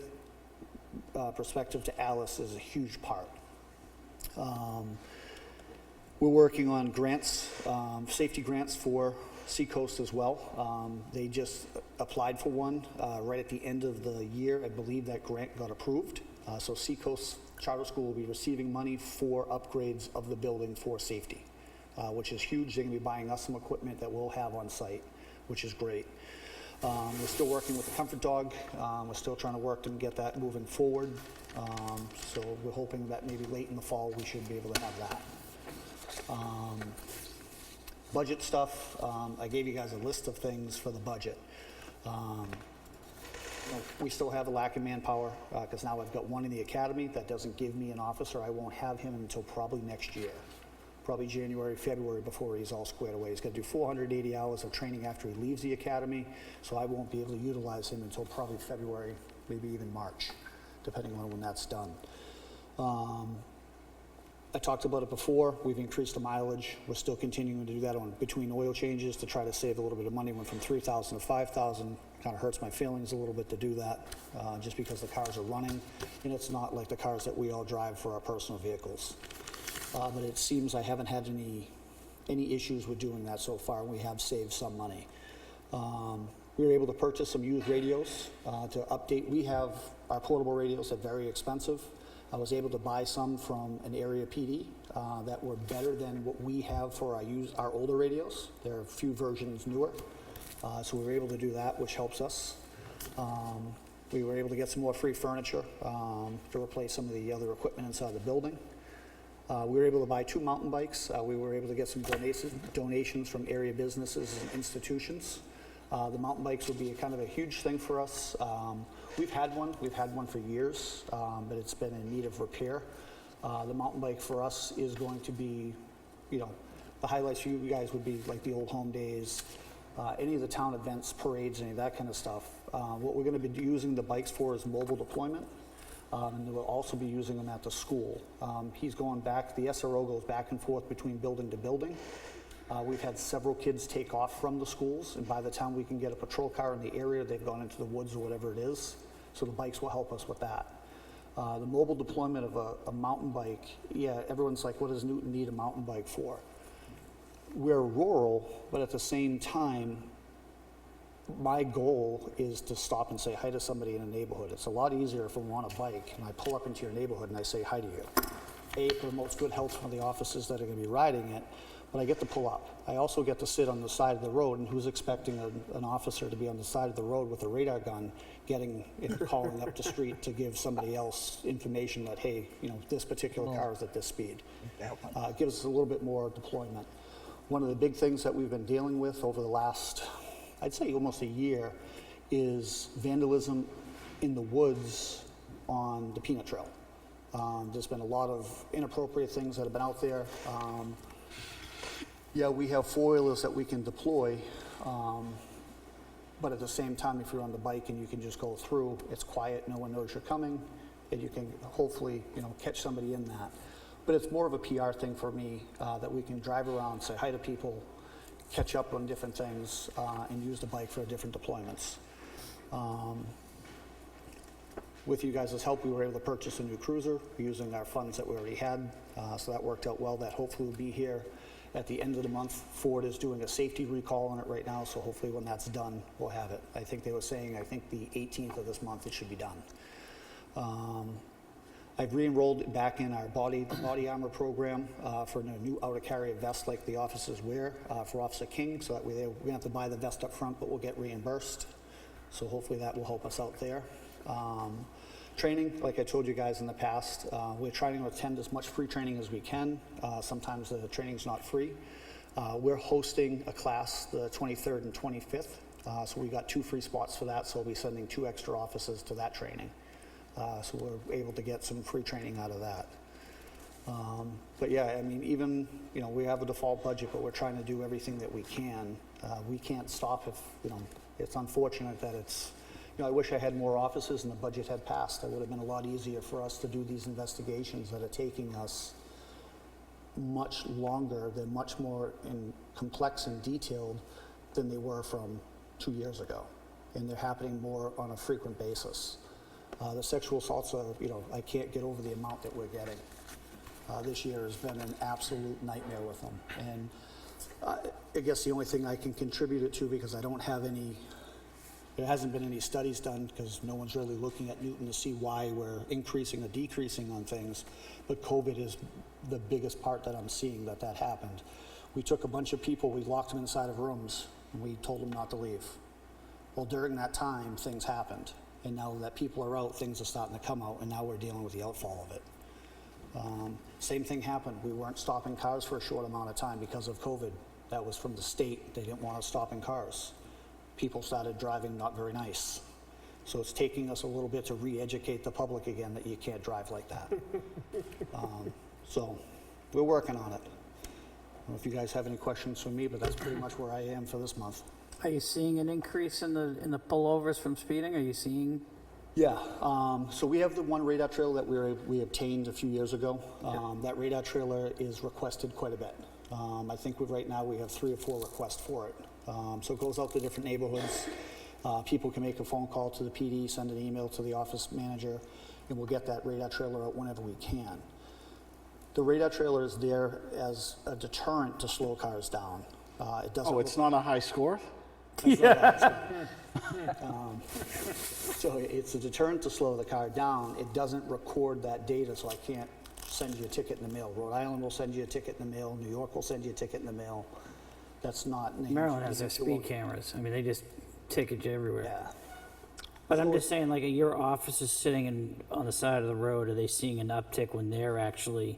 perspective to ALICE is a huge part. We're working on grants, safety grants for Seacoast as well. They just applied for one right at the end of the year. I believe that grant got approved. So Seacoast Charter School will be receiving money for upgrades of the building for safety. which is huge. They're going to be buying us some equipment that we'll have on site, which is great. We're still working with the Comfort Dog. We're still trying to work to get that moving forward. So we're hoping that maybe late in the fall we should be able to have that. Budget stuff, I gave you guys a list of things for the budget. We still have a lack of manpower because now I've got one in the academy that doesn't give me an officer. I won't have him until probably next year, probably January, February, before he's all squared away. He's got to do 480 hours of training after he leaves the academy, so I won't be able to utilize him until probably February, maybe even March, depending on when that's done. I talked about it before. We've increased the mileage. We're still continuing to do that on between oil changes to try to save a little bit of money. Went from 3,000 to 5,000. Kind of hurts my feelings a little bit to do that, just because the cars are running, and it's not like the cars that we all drive for our personal vehicles. But it seems I haven't had any issues with doing that so far. We have saved some money. We were able to purchase some used radios to update. We have our portable radios that are very expensive. I was able to buy some from an area PD that were better than what we have for our older radios. There are a few versions newer. So we were able to do that, which helps us. We were able to get some more free furniture to replace some of the other equipment inside the building. We were able to buy 2 mountain bikes. We were able to get some donations from area businesses and institutions. The mountain bikes would be kind of a huge thing for us. We've had one for years, but it's been in need of repair. The mountain bike for us is going to be, the highlights for you guys would be like the old home days, any of the town events, parades, any of that kind of stuff. What we're going to be using the bikes for is mobile deployment, and we'll also be using them at the school. He's going back, the SRO goes back and forth between building to building. We've had several kids take off from the schools, and by the time we can get a patrol car in the area, they've gone into the woods or whatever it is. So the bikes will help us with that. The mobile deployment of a mountain bike, yeah, everyone's like, what does Newton need a mountain bike for? We're rural, but at the same time, my goal is to stop and say hi to somebody in a neighborhood. It's a lot easier if I'm on a bike and I pull up into your neighborhood and I say hi to you. It promotes good health for the officers that are going to be riding it, but I get to pull up. I also get to sit on the side of the road, and who's expecting an officer to be on the side of the road with a radar gun calling up the street to give somebody else information that, hey, this particular car is at this speed. It gives us a little bit more deployment. One of the big things that we've been dealing with over the last, I'd say almost a year, is vandalism in the woods on the Peanut Trail. There's been a lot of inappropriate things that have been out there. Yeah, we have 4-wheelers that we can deploy, but at the same time, if you're on the bike and you can just go through, it's quiet, no one knows you're coming, and you can hopefully, catch somebody in that. But it's more of a PR thing for me, that we can drive around, say hi to people, catch up on different things, and use the bike for different deployments. With you guys' help, we were able to purchase a new cruiser using our funds that we already had, so that worked out well. That hopefully will be here at the end of the month. Ford is doing a safety recall on it right now, so hopefully when that's done, we'll have it. I think they were saying, the 18th of this month it should be done. I've re-enrolled back in our body armor program for a new outer carrier vest like the officers wear for Officer King, so that we don't have to buy the vest up front, but we'll get reimbursed. So hopefully that will help us out there. Training, like I told you guys in the past, we're trying to attend as much free training as we can. Sometimes the training's not free. We're hosting a class the 23rd and 25th, so we got 2 free spots for that, so we'll be sending 2 extra officers to that training. So we're able to get some free training out of that. But yeah, even, we have a default budget, but we're trying to do everything that we can. We can't stop if, it's unfortunate that it's, I wish I had more officers and the budget had passed. It would have been a lot easier for us to do these investigations that are taking us much longer. They're much more complex and detailed than they were from 2 years ago. And they're happening more on a frequent basis. The sexual assaults are, I can't get over the amount that we're getting. This year has been an absolute nightmare with them. And I guess the only thing I can contribute it to, because I don't have there hasn't been any studies done because no one's really looking at Newton to see why we're increasing or decreasing on things, but COVID is the biggest part that I'm seeing that happened. We took a bunch of people, we locked them inside of rooms, and we told them not to leave. Well, during that time, things happened. And now that people are out, things are starting to come out, and now we're dealing with the outfall of it. Same thing happened. We weren't stopping cars for a short amount of time because of COVID. That was from the state. They didn't want us stopping cars. People started driving not very nice. So it's taking us a little bit to re-educate the public again that you can't drive like that. So we're working on it. I don't know if you guys have any questions for me, but that's pretty much where I am for this month. Are you seeing an increase in the pullovers from speeding? Are you seeing? Yeah, so we have the one radar trailer that we obtained a few years ago. That radar trailer is requested quite a bit. I think right now we have 3 or 4 requests for it. So it goes out to different neighborhoods. People can make a phone call to the PD, send an email to the office manager, and we'll get that radar trailer out whenever we can. The radar trailer is there as a deterrent to slow cars down. It doesn't. Oh, it's not a high score? So it's a deterrent to slow the car down. It doesn't record that data, so I can't send you a ticket in the mail. Rhode Island will send you a ticket in the mail. New York will send you a ticket in the mail. That's not named. Maryland has their speed cameras. I mean, they just ticket you everywhere. Yeah. But I'm just saying, like, your office is sitting on the side of the road. Are they seeing an uptick when they're actually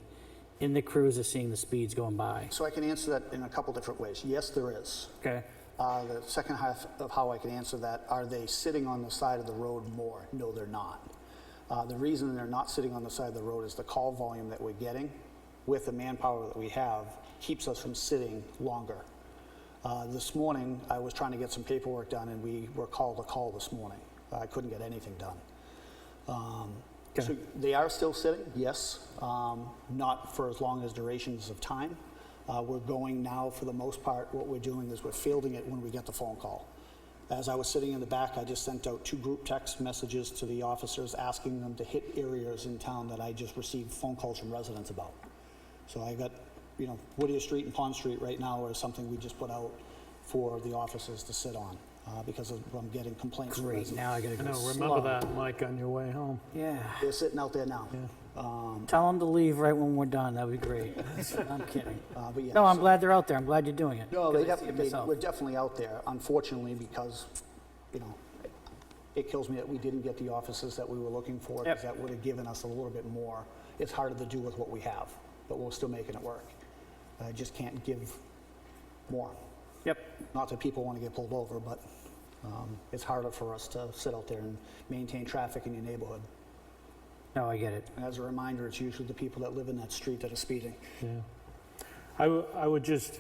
in the cruiser seeing the speeds going by? So I can answer that in a couple different ways. Yes, there is. Okay. The second half of how I can answer that, are they sitting on the side of the road more? No, they're not. The reason they're not sitting on the side of the road is the call volume that we're getting with the manpower that we have keeps us from sitting longer. This morning, I was trying to get some paperwork done, and we were called a call this morning. I couldn't get anything done. So they are still sitting, yes, not for as long as durations of time. We're going now, for the most part, what we're doing is we're fielding it when we get the phone call. As I was sitting in the back, I just sent out 2 group text messages to the officers asking them to hit areas in town that I just received phone calls from residents about. So I got, Whittier Street and Pond Street right now are something we just put out for the officers to sit on because I'm getting complaints from Great, residents. now I gotta go Remember slow. that, Mike, on your way home. Yeah. They're sitting out there now. Tell them to leave right when we're done. That'd be great. I'm kidding. But yeah, No, I'm so- glad they're out there. I'm glad you're doing it. No, 'Cause I see it we're myself. definitely out there, unfortunately, because, it kills me that we didn't get the officers that we were looking for, because that would have given us a little bit more. It's harder to do with what we have, but we're still making it work. I just can't give more. Yep. Not that people want to get pulled over, but it's harder for us to sit out there and maintain traffic in your neighborhood. No, I get it. And as a reminder, it's usually the people that live in that street that are speeding. Yeah. I would just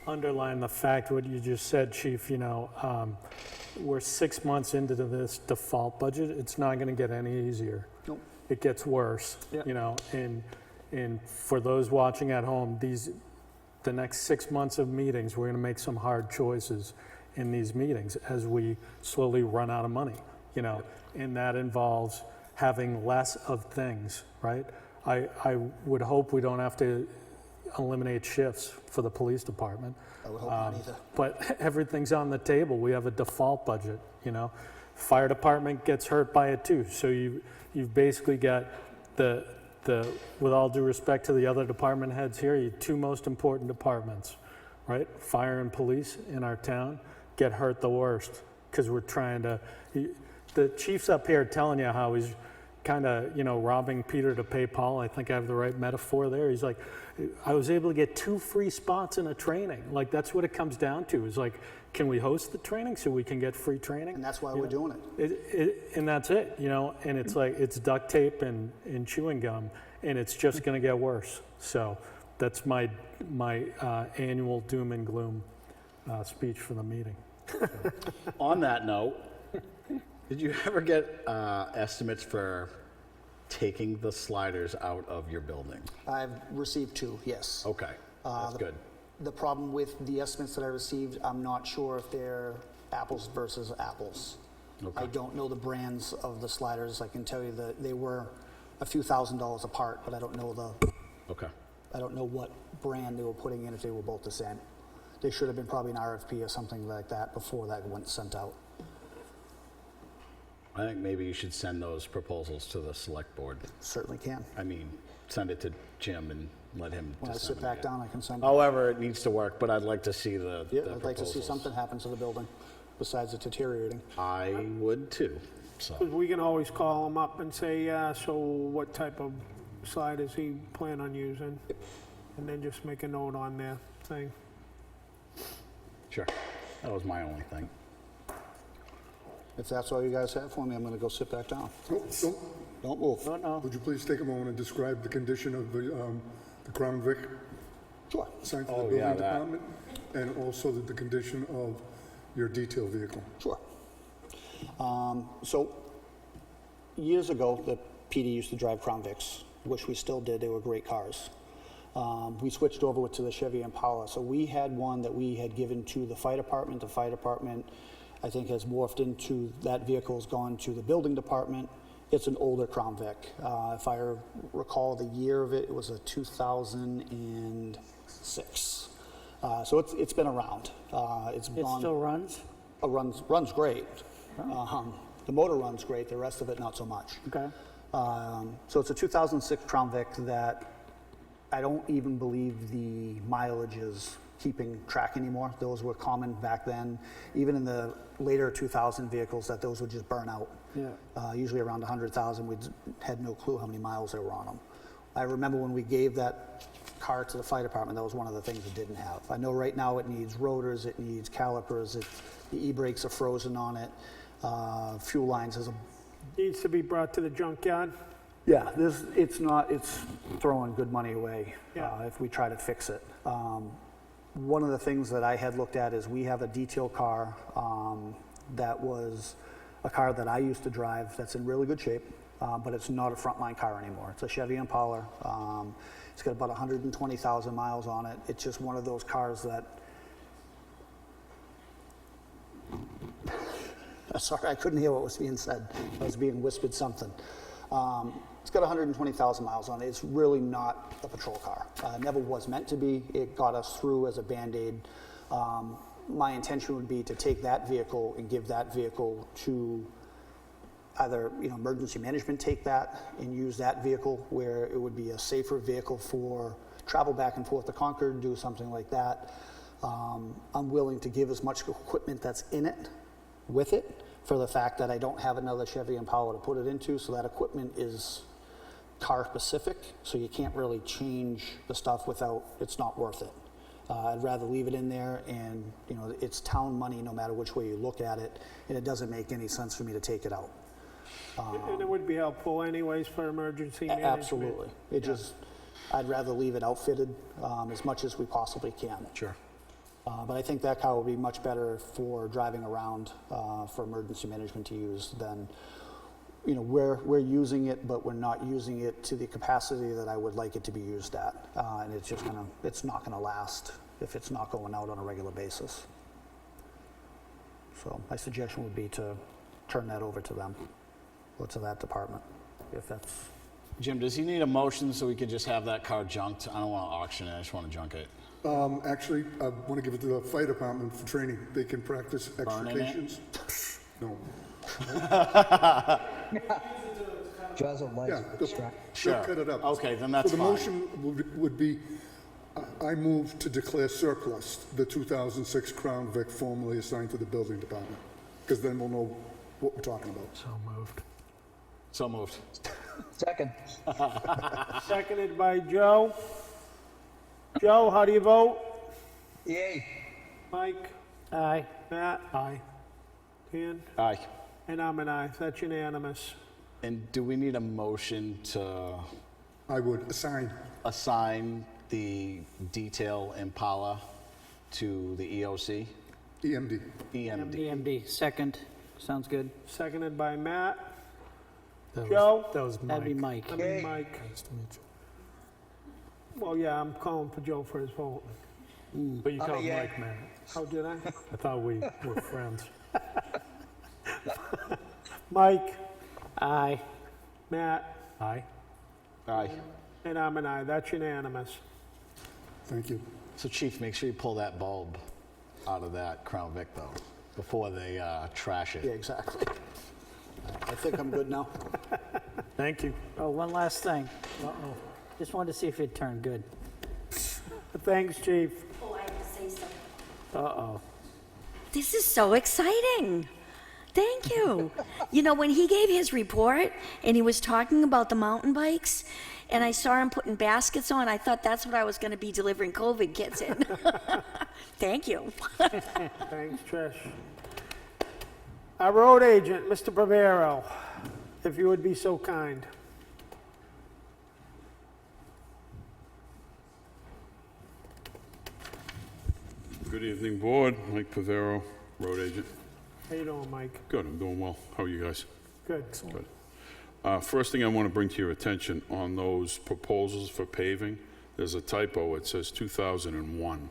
underline the fact what you just said, Chief, we're 6 months into this default budget. It's not going to get any easier. Nope. It gets worse, and for those watching at home, the next 6 months of meetings, we're going to make some hard choices in these meetings as we slowly run out of money, and that involves having less of things, right? I would hope we don't have to eliminate shifts for the police department. I would hope not either. But everything's on the table. We have a default budget, Fire department gets hurt by it too. So you've basically got the with all due respect to the other department heads here, your 2 most important departments, right? Fire and police in our town get hurt the worst because we're trying to. The chief's up here telling you how he's kind of, robbing Peter to pay Paul. I think I have the right metaphor there. He's like, I was able to get 2 free spots in a training. Like, that's what it comes down to. Is like, can we host the training so we can get free training? And that's why we're doing it. And that's it, and it's like, it's duct tape and chewing gum, and it's just going to get worse. So that's my annual doom and gloom speech for the meeting. On that note, did you ever get estimates for taking the sliders out of your building? I've received 2, yes. Okay, that's good. The problem with the estimates that I received, I'm not sure if they're apples versus apples. Okay. I don't know the brands of the sliders. I can tell you that they were a few $1,000s apart, but I don't know I don't know what brand they were putting in if they were both the same. They should have been probably an RFP or something like that before that went sent out. I think maybe you should send those proposals to the select board. Certainly can. I mean, send it to Jim and let him When I sit disseminate back it. down, I can send. However, it needs to work, but I'd like to see the Yeah, I'd like to see proposals. something happen to the building besides it deteriorating. I would too, so. 'Cause we can always call him up and say, yeah, so what type of slide does he plan on using? And then just make a note on their thing. Sure. That was my only thing. If that's all you guys have for me, I'm gonna go sit back down. Nope, Don't move. Would you please take a moment and describe the condition of the Crown Vic Sure. assigned to the Oh, building yeah, that. department? And also the condition of your detail vehicle? Sure. So, years ago, the PD used to drive Crown Vics, which we still did. They were great cars. We switched over to the Chevy Impala. So we had one that we had given to the fire department. The fire department, I think, has morphed into, that vehicle's gone to the building department. It's an older Crown Vic. If I recall the year of it, it was a 2006. So it's been around. It's It gone. still runs? Runs great. The motor runs great, the rest of it not so much. Okay. So it's a 2006 Crown Vic that I don't even believe the mileage is keeping track anymore. Those were common back then. Even in the later 2000 vehicles, that those would just burn out. Yeah. Usually around 100,000, we had no clue how many miles they were on them. I remember when we gave that car to the fire department, that was one of the things it didn't have. I know right now it needs rotors, it needs calipers, the e-brakes are frozen on it, fuel lines is a... Needs to be brought to the junkyard. Yeah, it's throwing good money away Yeah. if we try to fix it. One of the things that I had looked at is we have a detail car that was a car that I used to drive that's in really good shape, but it's not a frontline car anymore. It's a Chevy Impala. It's got about 120,000 miles on it. It's just one of those cars that... Sorry, I couldn't hear what was being said. I was being whispered something. It's got 120,000 miles on it. It's really not a patrol car. Never was meant to be. It got us through as a Band-Aid. My intention would be to take that vehicle and give that vehicle to either, emergency management take that and use that vehicle where it would be a safer vehicle for travel back and forth to Concord, do something like that. I'm willing to give as much equipment that's in it with it for the fact that I don't have another Chevy Impala to put it into, so that equipment is car specific, so you can't really change the stuff without, it's not worth it. I'd rather leave it in there and, it's town money no matter which way you look at it, and it doesn't make any sense for me to take it out. And it would be helpful anyways for emergency management. Absolutely. I'd rather leave it outfitted as much as we possibly can. Sure. But I think that car will be much better for driving around for emergency management to use than, we're using it, but we're not using it to the capacity that I would like it to be used at. And it's not gonna last if it's not going out on a regular basis. So my suggestion would be to turn that over to them, or to that department, if that's... Jim, does he need a motion so we could just have that car junked? I don't want to auction it, I just want to junk it. Actually, I want to give it to the fire department for training. They can practice Burning it? extrications. No. Jaws of life. Yeah, they'll Sure. cut it up. Okay, then that's So the fine. motion would be, I move to declare surplus the 2006 Crown Vic formerly assigned to the building department, because then we'll know what we're talking about. So moved. So moved. Second. Seconded by Joe. Joe, how do you vote? Yay. Mike? Aye. Matt? Aye. Dan? Aye. And I'm an aye. That's unanimous. And do we need a motion to I would assign the detail Impala to the EOC? EMD. EMD. EMD, second. Sounds good. Seconded by Matt. That Joe? That was Mike. That'd be Mike. I mean, Mike. Nice to meet you. Well, yeah, I'm calling for Joe for his vote. But you called yeah. Mike, man. How did I? I thought we were friends. Mike? Aye. Matt? Aye. Aye. And I'm an aye. That's unanimous. Thank you. So Chief, make sure you pull that bulb out of that Crown Vic though, before they trash it. Yeah, exactly. I think I'm good now. Thank you. Oh, one last thing. Uh-oh. Just wanted to see if it turned good. Thanks, chief. Oh, I have to say something. Uh-oh. This is so exciting. Thank you. You know, when he gave his report and he was talking about the mountain bikes, and I saw him putting baskets on, I thought that's what I was going to be delivering COVID kits in. Thank you. Thanks, Trish. Our road agent, Mr. Pivero, if you would be so kind. Good evening, Board. Mike Pivero, road agent. How you doing, Mike? Good, I'm doing well. How are you guys? Good. Good. First thing I want to bring to your attention on those proposals for paving, there's a typo. It says 2001.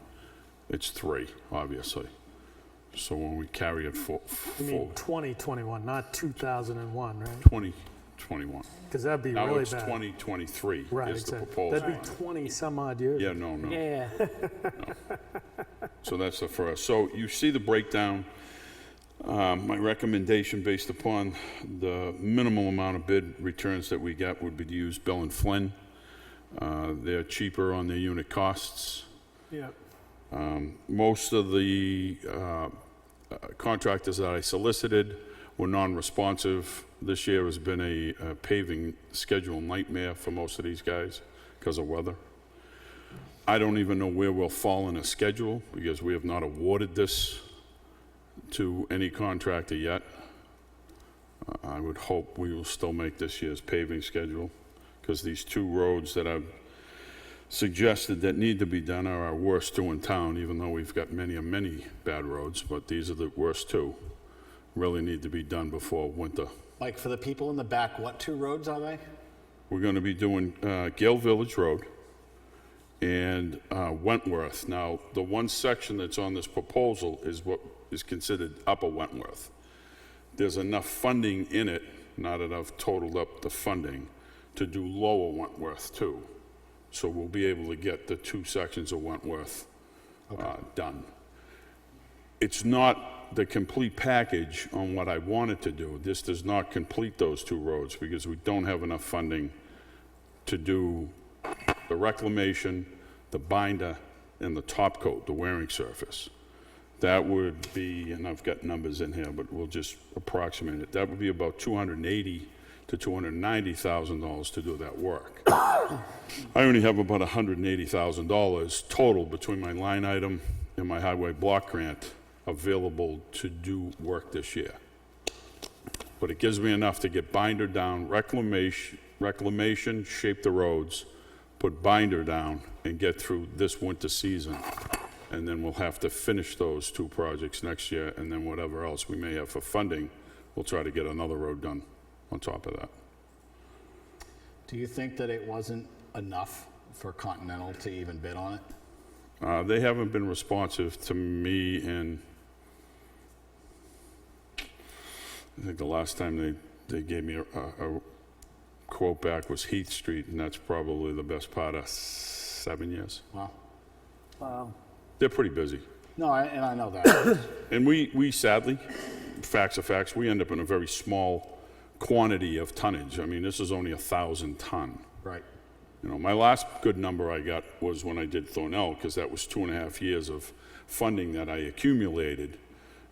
It's 3, obviously. So when we carry it You mean full 2021, not 2001, right? 2021. Because that'd be Now really it's bad. 2023 Right, is the exactly. proposal. That'd be 20 some odd years. Yeah, no. Yeah. So that's the first. So you see the breakdown. My recommendation based upon the minimal amount of bid returns that we get would be to use Bell and Flynn. They're cheaper on their unit costs. Yeah. Most of the contractors that I solicited were non-responsive. This year has been a paving schedule nightmare for most of these guys because of weather. I don't even know where we'll fall in a schedule because we have not awarded this to any contractor yet. I would hope we will still make this year's paving schedule because these 2 roads that I've suggested that need to be done are our worst 2 in town, even though we've got many bad roads, but these are the worst 2. Really need to be done before winter. Like for the people in the back, what 2 roads are they? We're going to be doing Gale Village Road and Wentworth. Now, the one section that's on this proposal is what is considered Upper Wentworth. There's enough funding in it, not enough totaled up the funding, to do Lower Wentworth too. So we'll be able to get the 2 sections of Wentworth done. It's not the complete package on what I wanted to do. This does not complete those 2 roads because we don't have enough funding to do the reclamation, the binder, and the top coat, the wearing surface. That would be, and I've got numbers in here, but we'll just approximate it. That would be about $280,000 to $290,000 to do that work. I only have about $180,000 total between my line item and my highway block grant available to do work this year. But it gives me enough to get binder down, reclamation, shape the roads, put binder down, and get through this winter season. And then we'll have to finish those 2 projects next year, and then whatever else we may have for funding, we'll try to get another road done on top of that. Do you think that it wasn't enough for Continental to even bid on it? They haven't been responsive to me, and I think the last time they gave me a quote back was Heath Street, and that's probably the best part of 7 years. Wow. Wow. They're pretty busy. No, and I know that. And we sadly, facts are facts, we end up in a very small quantity of tonnage. I mean, this is only 1,000 ton. Right. You know, my last good number I got was when I did Thornell, because that was 2.5 years of funding that I accumulated.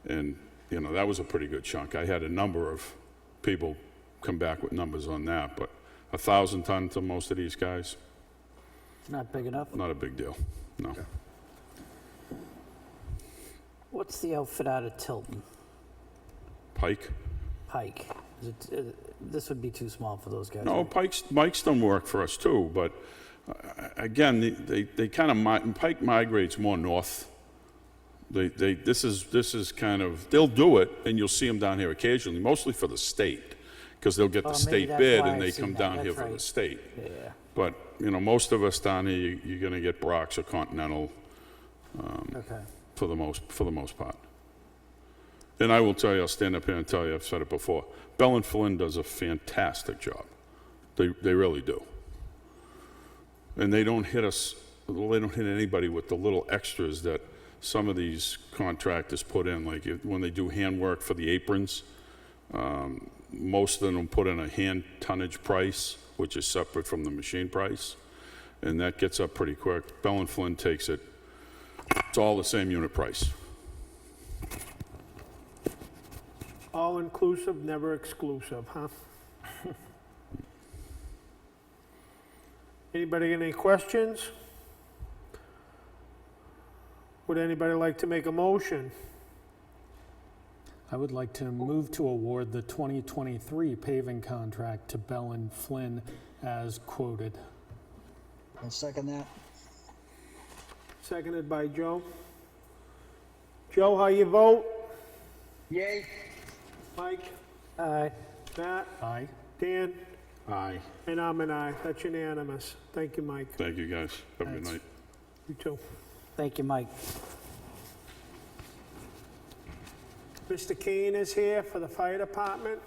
And, you know, that was a pretty good chunk. I had a number of people come back with numbers on that, but 1,000 ton to most of these guys, Not big enough? not a big deal, no. Okay. What's the outfit out of Tilton? Pike? Pike. This would be too small for those guys. No, Pike's done work for us too, but again, they kind of, Pike migrates more north. This is kind of, they'll do it, and you'll see them down here occasionally, mostly for the state, because they'll get the maybe state that's bid why and I've they seen come that. down here That's for the right. state. Yeah. But, you know, most of us down here, you're gonna get Brock's or Continental Okay. for the most part. And I will tell you, I'll stand up here and tell you, I've said it before, Bell and Flynn does a fantastic job. They really do. And they don't hit anybody with the little extras that some of these contractors put in, like when they do handwork for the aprons, most of them put in a hand tonnage price, which is separate from the machine price. and that gets up pretty quick. Bell and Flynn takes it. It's all the same unit price. All inclusive, never exclusive, huh? Anybody got any questions? Would anybody like to make a motion? I would like to move to award the 2023 paving contract to Bell and Flynn as quoted. I'll second that. Seconded by Joe. Joe, how you vote? Yay. Mike? Aye. Matt? Aye. Dan? Aye. And I'm an aye. That's unanimous. Thank you, Mike. Thank you, guys. Have a good night. You too. Thank you, Mike. Mr. Kane is here for the fire department.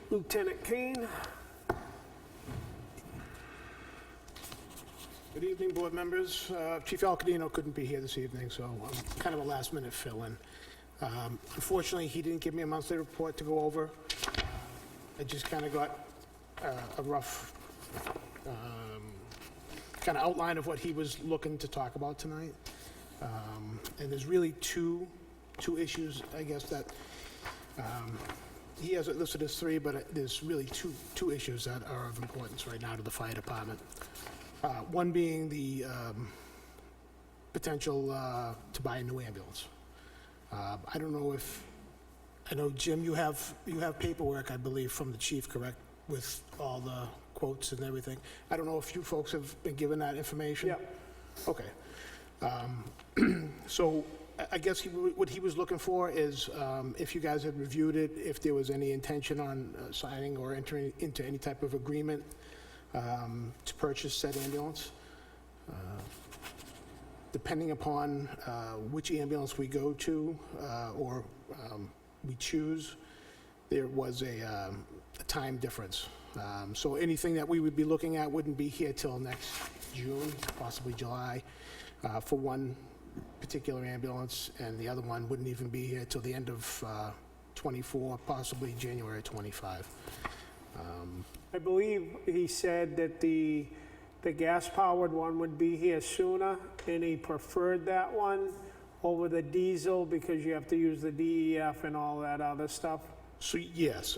Lieutenant Kane. Good evening, board members. Chief Alcadino couldn't be here this evening, so I'm kind of a last-minute fill-in. Unfortunately, he didn't give me a monthly report to go over. I just kind of got a rough kind of outline of what he was looking to talk about tonight. And there's really two issues, I guess, that he has it listed as three, but there's really two issues that are of importance right now to the fire department. One being the potential to buy a new ambulance. I don't know if, I know, Jim, you have paperwork, I believe, from the chief, correct, with all the quotes and everything. I don't know if you folks have been given that information? Yeah. Okay. So I guess what he was looking for is if you guys had reviewed it, if there was any intention on signing or entering into any type of agreement to purchase said ambulance. Depending upon which ambulance we go to or we choose, there was a time difference. So anything that we would be looking at wouldn't be here till next June, possibly July, for one particular ambulance, and the other one wouldn't even be here till the end of 24, possibly January 25. I believe he said that the gas-powered one would be here sooner, and he preferred that one over the diesel because you have to use the DEF and all that other stuff. So yes,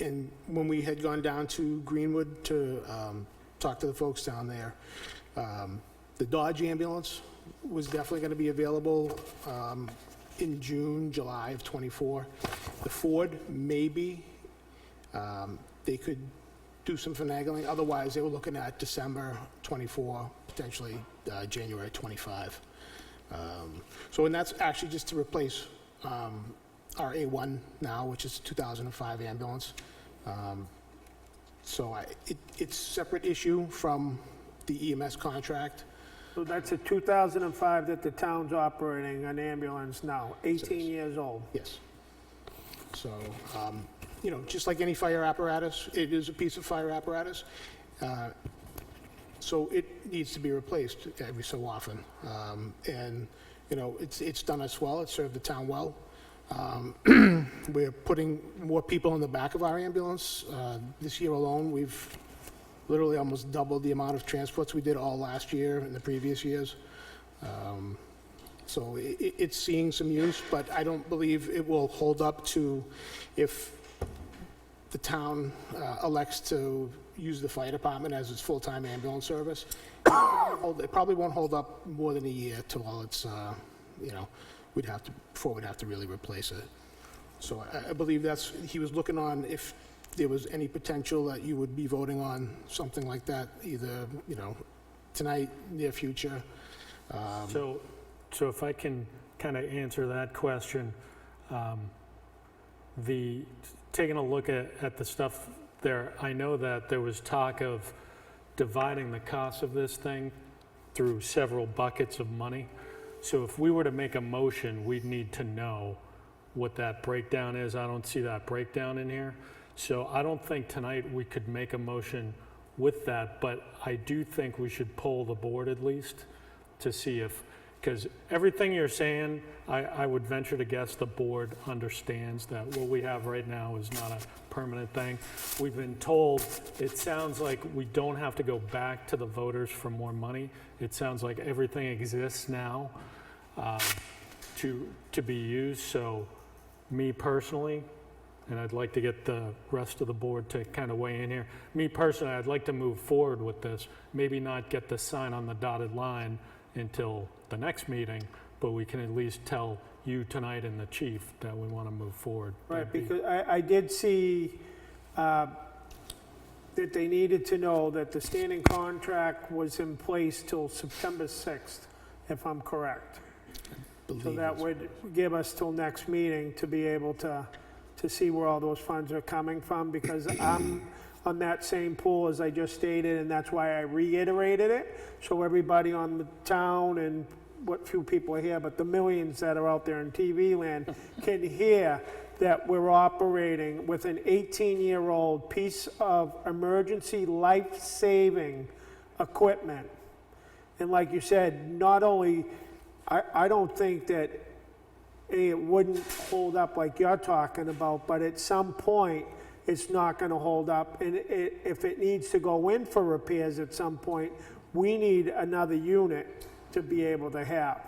and when we had gone down to Greenwood to talk to the folks down there, the Dodge ambulance was definitely going to be available in June, July of '24. The Ford, maybe. They could do some finagling. Otherwise, they were looking at December 24, potentially January 25. So, and that's actually just to replace our A1 now, which is a 2005 ambulance. So it's a separate issue from the EMS contract. So that's a 2005 that the town's operating an ambulance now, 18 years old. Yes. So, you know, just like any fire apparatus, it is a piece of fire apparatus. So it needs to be replaced every so often. And, you know, it's done us well. It's served the town well. We're putting more people in the back of our ambulance. This year alone, we've literally almost doubled the amount of transports we did all last year and the previous years. So it's seeing some use, but I don't believe it will hold up to if the town elects to use the fire department as its full-time ambulance service. It probably won't hold up more than a year till all it's, you know, before we'd have to really replace it. So I believe he was looking on if there was any potential that you would be voting on something like that, either, you know, tonight, near future. So if I can kind of answer that question, taking a look at the stuff there, I know that there was talk of dividing the cost of this thing through several buckets of money. So if we were to make a motion, we'd need to know what that breakdown is. I don't see that breakdown in here. So I don't think tonight we could make a motion with that, but I do think we should poll the board at least to see if Because everything you're saying, I would venture to guess the board understands that what we have right now is not a permanent thing. We've been told, it sounds like we don't have to go back to the voters for more money. It sounds like everything exists now to be used. So me personally, and I'd like to get the rest of the board to kind of weigh in here. Me personally, I'd like to move forward with this. Maybe not get the sign on the dotted line until the next meeting, but we can at least tell you tonight and the chief that we want to move forward. Right, because I did see that they needed to know that the standing contract was in place till September 6th, if I'm correct. So that would give us till next meeting to be able to see where all those funds are coming from, because I'm on that same pool as I just stated, and that's why I reiterated it, so everybody on the town and what few people are here, but the millions that are out there in TV land can hear that we're operating with an 18-year-old piece of emergency life-saving equipment. And like you said, not only, I don't think that it wouldn't hold up like you're talking about, but at some point, it's not gonna hold up. And if it needs to go in for repairs at some point, we need another unit to be able to have,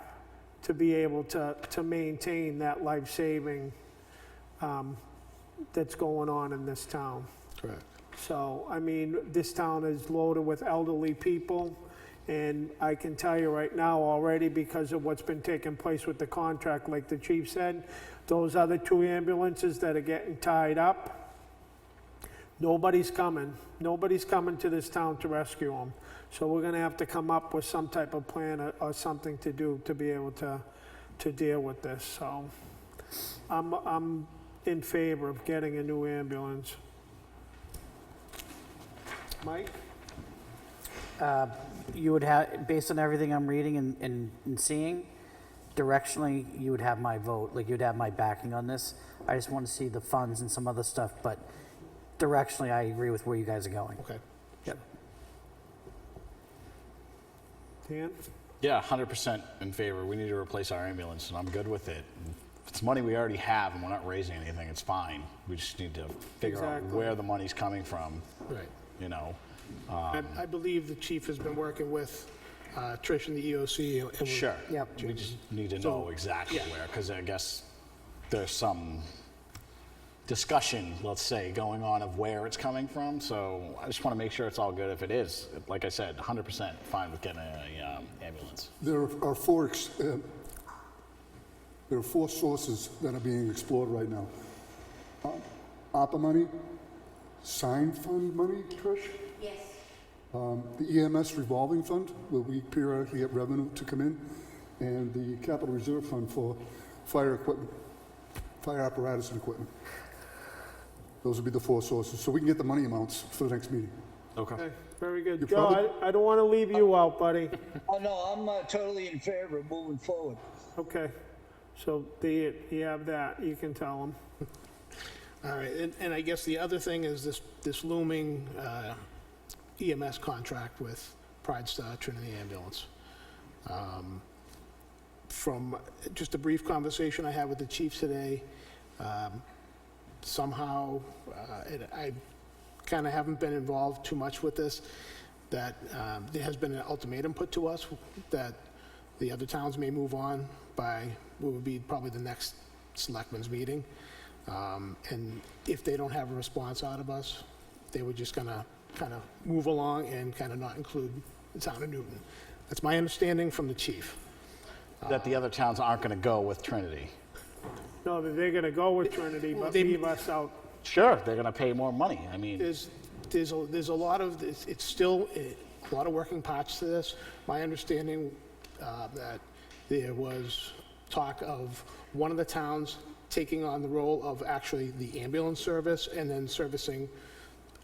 to be able to maintain that life-saving that's going on in this town. Correct. So, I mean, this town is loaded with elderly people, and I can tell you right now already, because of what's been taking place with the contract, like the chief said, those other 2 ambulances that are getting tied up, nobody's coming. Nobody's coming to this town to rescue them. So we're gonna have to come up with some type of plan or something to do to be able to deal with this. So I'm in favor of getting a new ambulance. Mike? You would have, based on everything I'm reading and seeing, directionally, you would have my vote, like you'd have my backing on this. I just want to see the funds and some other stuff, but directionally, I agree with where you guys are going. Okay. Yep. Dan? Yeah, 100% in favor. We need to replace our ambulance, and I'm good with it. If it's money we already have and we're not raising anything, it's fine. We just need to figure out Exactly. where the money's coming from, Right. you know? I believe the chief has been working with Trish and the EOC. And we- Sure. Yep. We just need to So, know exactly yeah. where, because I guess there's some discussion, let's say, going on of where it's coming from. So I just want to make sure it's all good. If it is, like I said, 100% fine with getting a ambulance. There are four sources that are being explored right now. ARPA money, sign fund money, Trish? Yes. The EMS revolving fund, where we periodically get revenue to come in, and the capital reserve fund for fire equipment, fire apparatus and equipment. Those would be the 4 sources, so we can get the money amounts for the next meeting. Okay, very good. You Joe, probably- I don't want to leave you out, buddy. Oh, no, I'm totally in favor of moving forward. Okay, so you have that, you can tell them. All right, and I guess the other thing is this looming EMS contract with Pride Star Trinity Ambulance. From just a brief conversation I had with the chief today, somehow, and I kind of haven't been involved too much with this, that there has been an ultimatum put to us that the other towns may move on by what would be probably the next selectmen's meeting. And if they don't have a response out of us, they were just gonna kind of move along and kind of not include the town of Newton. That's my understanding from the chief. That the other towns aren't going to go with Trinity. No, they're gonna go with Trinity, but leave us out. Sure, they're going to pay more money. I mean, There's a lot of, it's still a lot of working parts to this. My understanding that there was talk of one of the towns taking on the role of actually the ambulance service and then servicing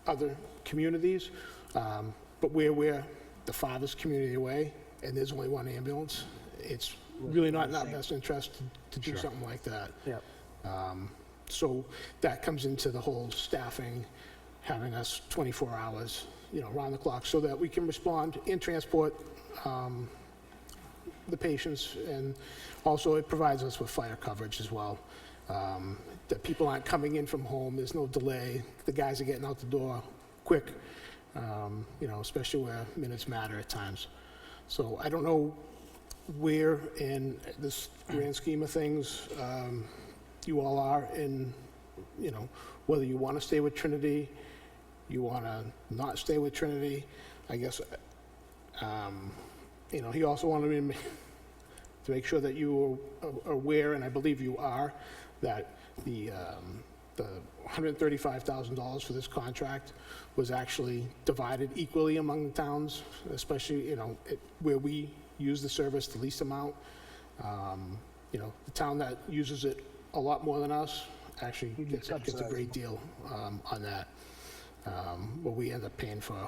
other communities. But we're the farthest community away, and there's only one ambulance. It's really not in our best interest to do something like that. Yep. So that comes into the whole staffing, having us 24 hours, around the clock, so that we can respond and transport the patients, and also it provides us with fire coverage as well. That people aren't coming in from home, there's no delay, the guys are getting out the door quick, you know, especially where minutes matter at times. So I don't know where in this grand scheme of things you all are in, you know, whether you want to stay with Trinity, you want to not stay with Trinity. I guess, you know, he also wanted me to make sure that you are aware, and I believe you are, that the $135,000 for this contract was actually divided equally among the towns, especially, you know, where we use the service the least amount. You know, the town that uses it a lot more than us actually gets a great deal on that. But we end up paying for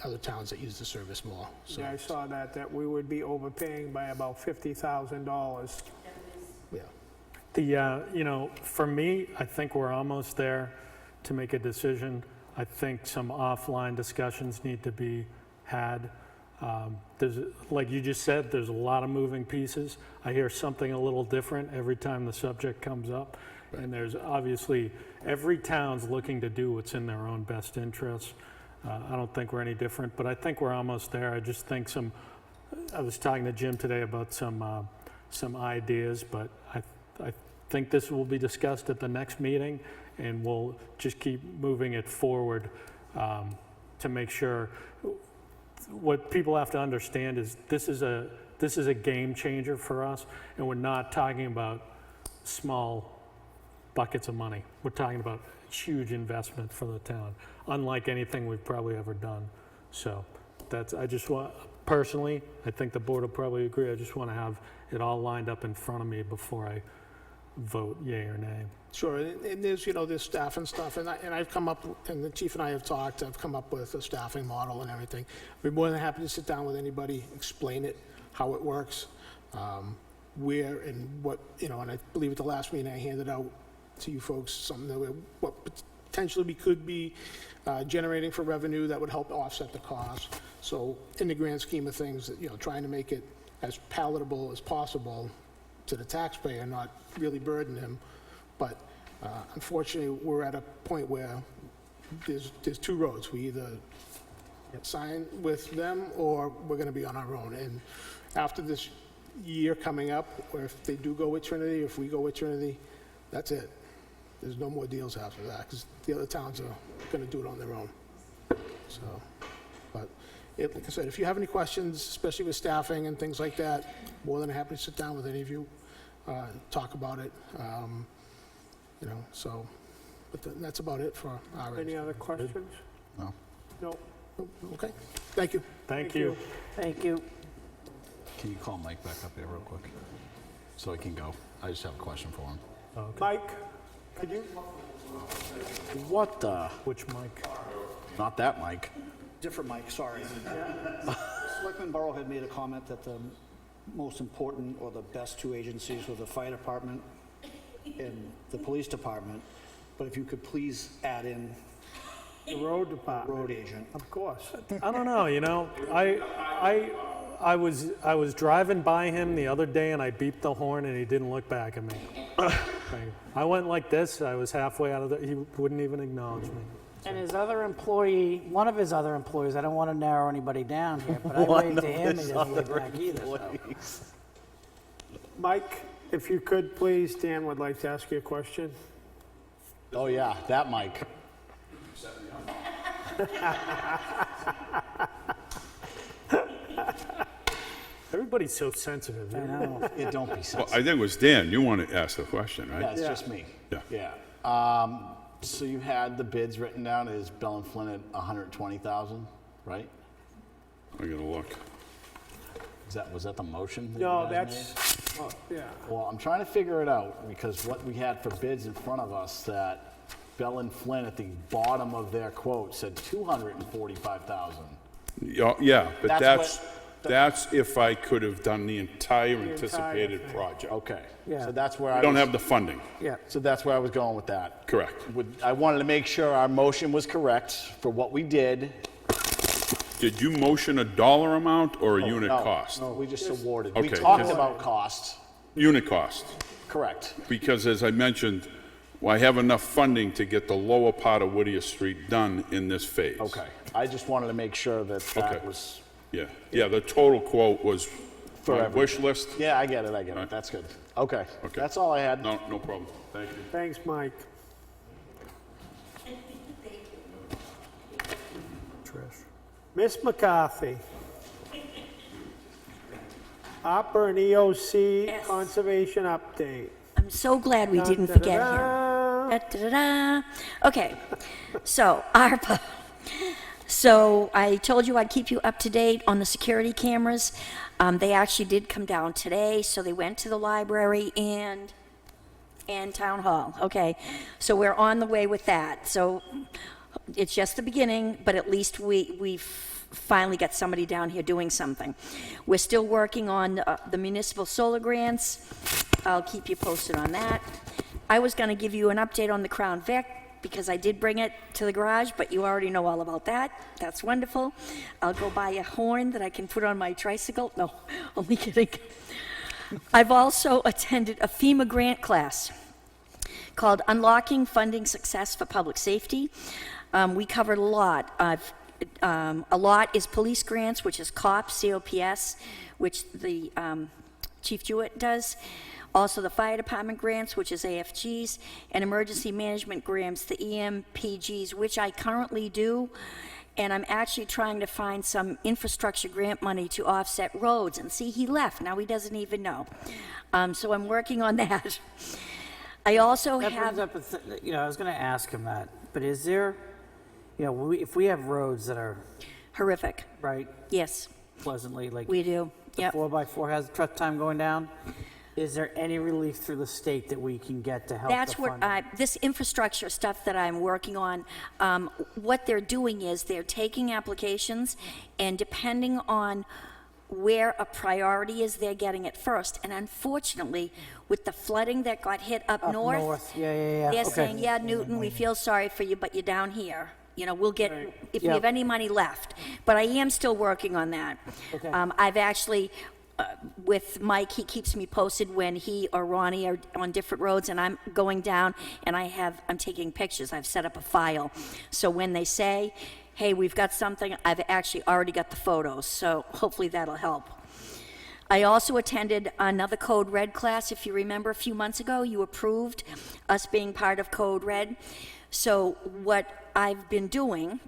other towns that use the service more. So, Yeah, I saw that we would be overpaying by about $50,000. yeah. You know, for me, I think we're almost there to make a decision. I think some offline discussions need to be had. There's, like you just said, there's a lot of moving pieces. I hear something a little different every time the subject comes up. Right. And there's obviously, every town's looking to do what's in their own best interests. I don't think we're any different, but I think we're almost there. I just think I was talking to Jim today about some ideas, but I think this will be discussed at the next meeting, and we'll just keep moving it forward to make sure. What people have to understand is this is a game changer for us, and we're not talking about small buckets of money. We're talking about huge investment for the town, unlike anything we've probably ever done. So I just want, personally, I think the board will probably agree, I just want to have it all lined up in front of me before I vote yay or nay. Sure, and there's, you know, there's staff and stuff, and I've come up, and the chief and I have talked, I've come up with a staffing model and everything. I'd be more than happy to sit down with anybody, explain it, how it works, where and what, you know, and I believe at the last meeting I handed out to you folks something that what potentially we could be generating for revenue that would help offset the cost. So in the grand scheme of things, you know, trying to make it as palatable as possible to the taxpayer, not really burden him. But unfortunately, we're at a point where there's two roads. We either sign with them or we're going to be on our own. And after this year coming up, or if they do go with Trinity, if we go with Trinity, that's it. There's no more deals after that, because the other towns are going to do it on their own. So, but like I said, if you have any questions, especially with staffing and things like that, more than happy to sit down with any of you, talk about it. You know, so, but that's about it for our end. Any other questions? No. No. Okay, thank you. Thank you. Thank you. Can you call Mike back up here real quick? So he can go. I just have a question for him. Okay. Mike, could you? What the? Which mic? Not that Mike. Different mic, sorry. Selectman Burrow had made a comment that the most important or the best two agencies were the fire department and the police department, but if you could please add in The road department. road agent. Of course. I don't know, you know, I was driving by him the other day and I beeped the horn and he didn't look back at me. I went like this, I was halfway out of the, he wouldn't even acknowledge me. And his other employee, one of his other employees, I don't want to narrow anybody down here, but I waved to him, he doesn't look back either. So. Mike, if you could, please, Dan would like to ask you a question. Oh yeah, that Mike. Everybody's so sensitive. I know. Yeah, don't be Well, sensitive. I think it was Dan, you want to ask the question, Yeah, right? it's just me. Yeah. Yeah. So you had the bids written down as Bell and Flynn at 120,000, right? I'm gonna look. Was that the motion? that No, you guys that's, oh, yeah. made? Well, I'm trying to figure it out because what we had for bids in front of us that Bell and Flynn at the bottom of their quote said 245,000. Yeah, but That's that's if I could have done the entire anticipated thing. project. Okay. Yeah. So that's where I I don't was, have the funding, Yeah. So that's where I was going with that. correct. I wanted to make sure our motion was correct for what we did did you motion a dollar amount or a unit No, cost? No, we just awarded. We Okay, talked 'cause- about costs, Unit cost. correct. Because as I mentioned, I have enough funding to get the lower part of Whittier Street done in this phase. Okay, I just wanted to make sure that Okay. that was, Yeah, the total quote was For my everything. wish list. yeah, I get it, that's good. Okay, Okay. that's all I had. No problem. Thank you. Thanks, Mike. Miss McCarthy. ARPA and EOC Yes. conservation update. I'm so glad we didn't forget him. Da-da-da-da. Okay, so ARPA. So I told you I'd keep you up to date on the security cameras. They actually did come down today, so they went to the library and town hall. Okay, so we're on the way with that. So it's just the beginning, but at least we've finally got somebody down here doing something. We're still working on the municipal solar grants. I'll keep you posted on that. I was going to give you an update on the Crown Vic because I did bring it to the garage, but you already know all about that. That's wonderful. I'll go buy a horn that I can put on my tricycle. No, only kidding. I've also attended a FEMA grant class called Unlocking Funding Success for Public Safety. We covered a lot. A lot is police grants, which is COPS, COPS, which the Chief Jewett does. Also the fire department grants, which is AFGs, and emergency management grants, the EMPGs, which I currently do. And I'm actually trying to find some infrastructure grant money to offset roads. And see, he left. Now he doesn't even know. So I'm working on that. I also That have... brings up I was going to ask him that, but is there, if we have roads that are Horrific. right Yes, pleasantly, like we do. the Yep. 4x4 has truck time going down, is there any relief through the state that we can get to help That's the what funding? this infrastructure stuff that I'm working on, what they're doing is they're taking applications, and depending on where a priority is, they're getting it first. And unfortunately, with the flooding that got hit up north, Yeah. they're Okay. saying, yeah, Newton, we feel sorry for you, but you're down here. We'll get, if we Yep. have any money left. But I am still working on that. Okay. I've actually, with Mike, he keeps me posted when he or Ronnie are on different roads, and I'm going down, and I'm taking pictures. I've set up a file. So when they say, hey, we've got something, I've actually already got the photos, so hopefully that'll help. I also attended another Code Red class. If you remember, a few months ago, you approved us being part of Code Red. So what I've been doing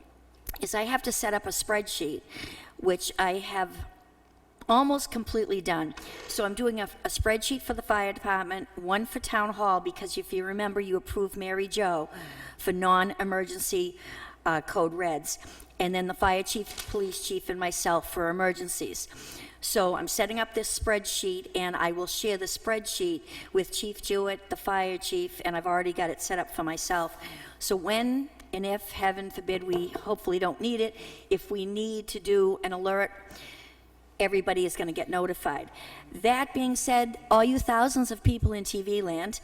is I have to set up a spreadsheet, which I have almost completely done. So I'm doing a spreadsheet for the fire department, one for town hall, because if you remember, you approved Mary Jo for non-emergency Code Reds, and then the fire chief, police chief, and myself for emergencies. So I'm setting up this spreadsheet, and I will share the spreadsheet with Chief Jewett, the fire chief, and I've already got it set up for myself. So when and if, heaven forbid, we hopefully don't need it, if we need to do an alert, everybody is going to get notified. That being said, all you thousands of people in TV land,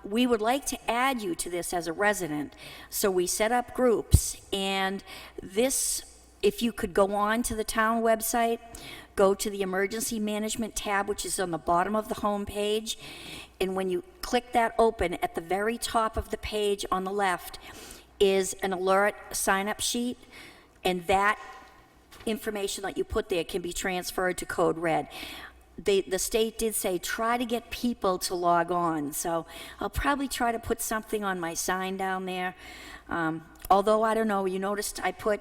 we would like to add you to this as a resident. So we set up groups, and this, if you could go on to the town website, go to the emergency management tab, which is on the bottom of the home page, and when you click that open, at the very top of the page on the left is an alert sign-up sheet, and that information that you put there can be transferred to Code Red. The state did say try to get people to log on, so I'll probably try to put something on my sign down there. Although, I don't know, you noticed I put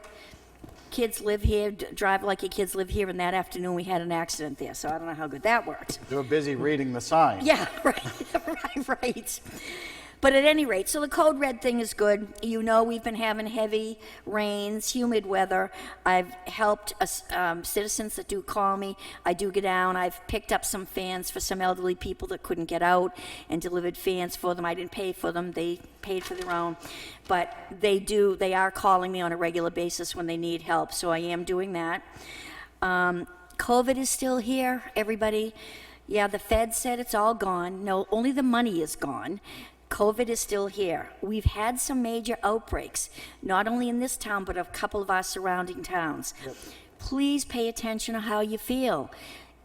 kids live here, drive like your kids live here, and that afternoon we had an accident there, so I don't know how good that worked. They were busy reading the sign. Yeah, right. But at any rate, so the Code Red thing is good. We've been having heavy rains, humid weather. I've helped citizens that do call me. I do get down. I've picked up some fans for some elderly people that couldn't get out and delivered fans for them. I didn't pay for them. They paid for their own. But they are calling me on a regular basis when they need help, so I am doing that. COVID is still here, everybody. Yeah, the Fed said it's all gone. No, only the money is gone. COVID is still here. We've had some major outbreaks, not only in this town, but a couple of our surrounding towns. Please pay attention to how you feel.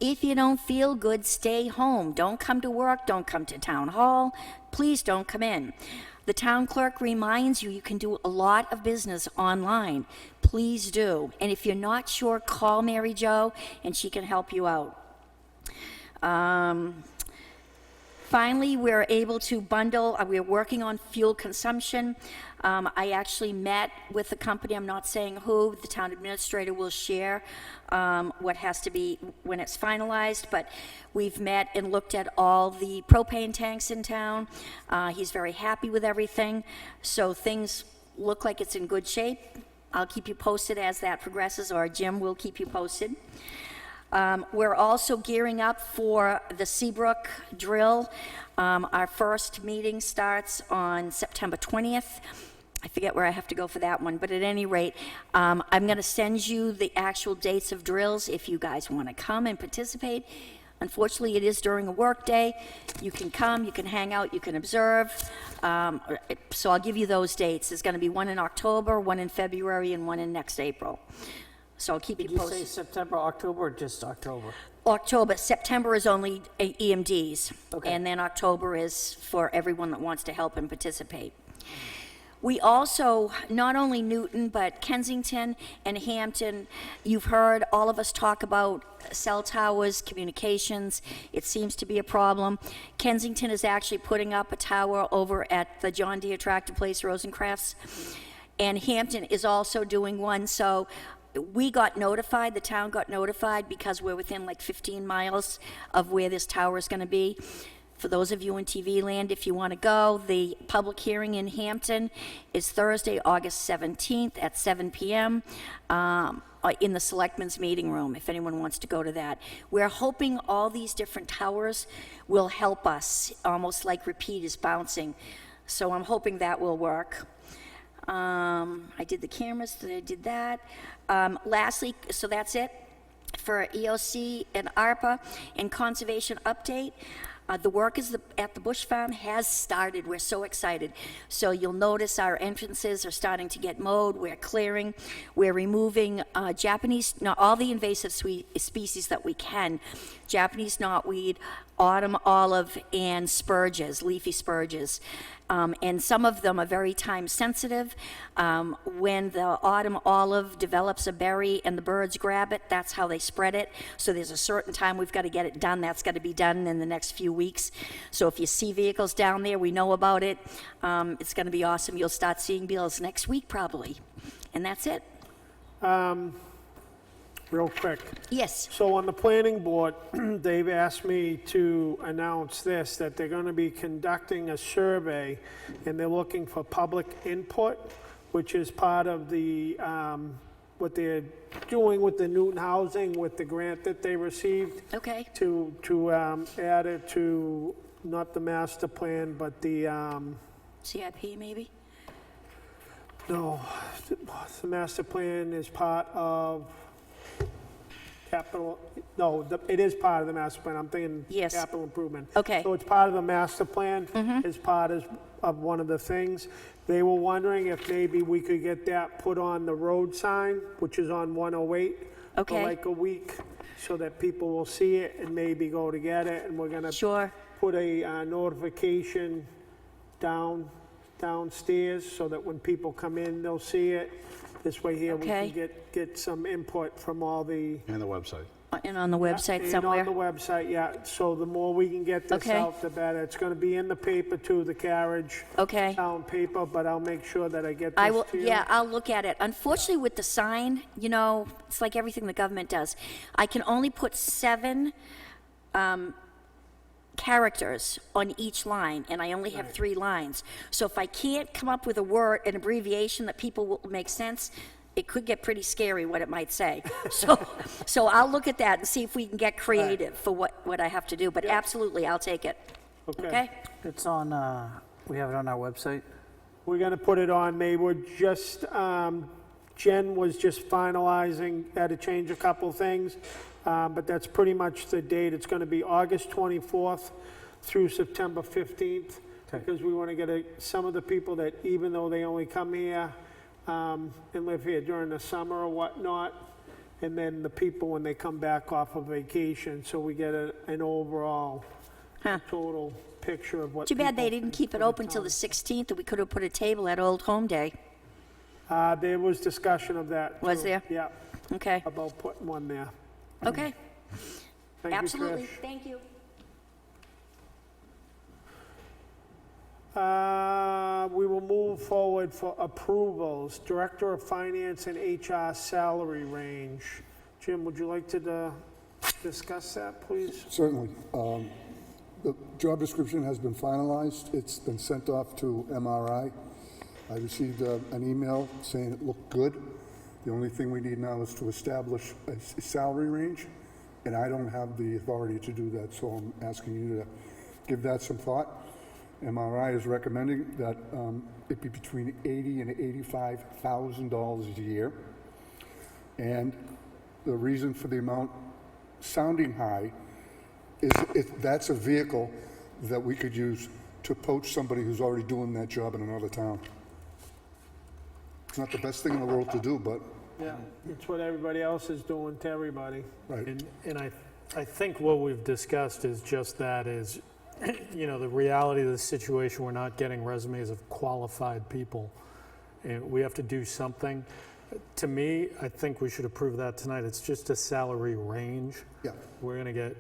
If you don't feel good, stay home. Don't come to work, don't come to town hall. Please don't come in. The town clerk reminds you can do a lot of business online. Please do. And if you're not sure, call Mary Jo and she can help you out. Finally, we're able to bundle, we're working on fuel consumption. I actually met with the company, I'm not saying who, the town administrator will share what has to be when it's finalized, but we've met and looked at all the propane tanks in town. He's very happy with everything, so things look like it's in good shape. I'll keep you posted as that progresses, or Jim will keep you posted. We're also gearing up for the Seabrook drill. Our first meeting starts on September 20th. I forget where I have to go for that one, but at any rate, I'm going to send you the actual dates of drills if you guys want to come and participate. Unfortunately, it is during a work day. You can come, you can hang out, you can observe. So I'll give you those dates. There's going to be one in October, one in February, and one in next April. So I'll keep you posted. Did you say September, October, or just October? October. September is only EMDs. Okay. And then October is for everyone that wants to help and participate. We also, not only Newton, but Kensington and Hampton, you've heard all of us talk about cell towers, communications. It seems to be a problem. Kensington is actually putting up a tower over at the John Deere Tractor Place, Rosencrafts. And Hampton is also doing one. So we got notified, the town got notified, because we're within like 15 miles of where this tower is going to be. For those of you in TV land, if you want to go, the public hearing in Hampton is Thursday, August 17th at 7 p.m. In the Selectmen's meeting room, if anyone wants to go to that. We're hoping all these different towers will help us, almost like repeat is bouncing. So I'm hoping that will work. I did the cameras, I did that. Lastly, so that's it for EOC and ARPA and conservation update. The work at the Bush Farm has started. We're so excited. So you'll notice our entrances are starting to get mowed. We're clearing. We're removing all the invasive species that we can. Japanese knotweed, autumn olive, and spurges, leafy spurges. And some of them are very time sensitive. When the autumn olive develops a berry and the birds grab it, that's how they spread it. So there's a certain time we've got to get it done. That's got to be done in the next few weeks. So if you see vehicles down there, we know about it. It's going to be awesome. You'll start seeing bills next week probably. And that's it. Real quick. Yes. So on the planning board, they've asked me to announce this, that they're going to be conducting a survey, and they're looking for public input, which is part of the, what they're doing with the Newton Housing, with the grant that they received. Okay. To add it to, not the master plan, but the, CIP maybe? no, the master plan is part of capital, no, it is part of the master plan. I'm thinking Yes. capital improvement. Okay. So it's part of the master plan, as part of one of the things. They were wondering if maybe we could get that put on the road sign, which is on 108, Okay. for like a week, so that people will see it and maybe go to get it. And we're gonna Sure. put a notification downstairs, so that when people come in, they'll see it. This way here, we Okay. can get some input from all the... And the website. And on the website And somewhere? on the website, yeah. So the more we can get this Okay. out, the better. It's gonna be in the paper too, the carriage. Okay. Town paper, but I'll make sure that I get this I will, to you. yeah, I'll look at it. Unfortunately, with the sign, you know, it's like everything the government does. I can only put 7 characters on each line, and I only have 3 lines. So if I can't come up with a word, an abbreviation that people will make sense, it could get pretty scary what it might say. So I'll look at that and see if we can get creative for what I have to do. But absolutely, I'll take it. Okay? It's on, we have it on our website. We're gonna put it on, they were just, Jen was just finalizing, had to change a couple things, but that's pretty much the date. It's gonna be August 24th through September 15th. Because we want to get some of the people that, even though they only come here and live here during the summer or whatnot, and then the people when they come back off of vacation, so we get an overall total picture of what. Too bad they people didn't keep it think of open till the 16th, and we could have put a table at Old Home Day. There was discussion of that. Was too. there? Yeah, Okay, about putting one there. okay. Thank you, Absolutely, Trish. thank you. We will move forward for approvals. Director of Finance and HR salary range. Jim, would you like to discuss that, please? Certainly. The job description has been finalized. It's been sent off to MRI. I received an email saying it looked good. The only thing we need now is to establish a salary range, and I don't have the authority to do that, so I'm asking you to give that some thought. MRI is recommending that it be between $80,000 and $85,000 a year. And the reason for the amount sounding high is that's a vehicle that we could use to poach somebody who's already doing that job in another town. It's not the best thing in the world to do, but Yeah, it's what everybody else is doing to everybody. right. And I think what we've discussed is just that is, you know, the reality of the situation, we're not getting resumes of qualified people. And we have to do something. To me, I think we should approve that tonight. It's just a salary range. Yeah. We're gonna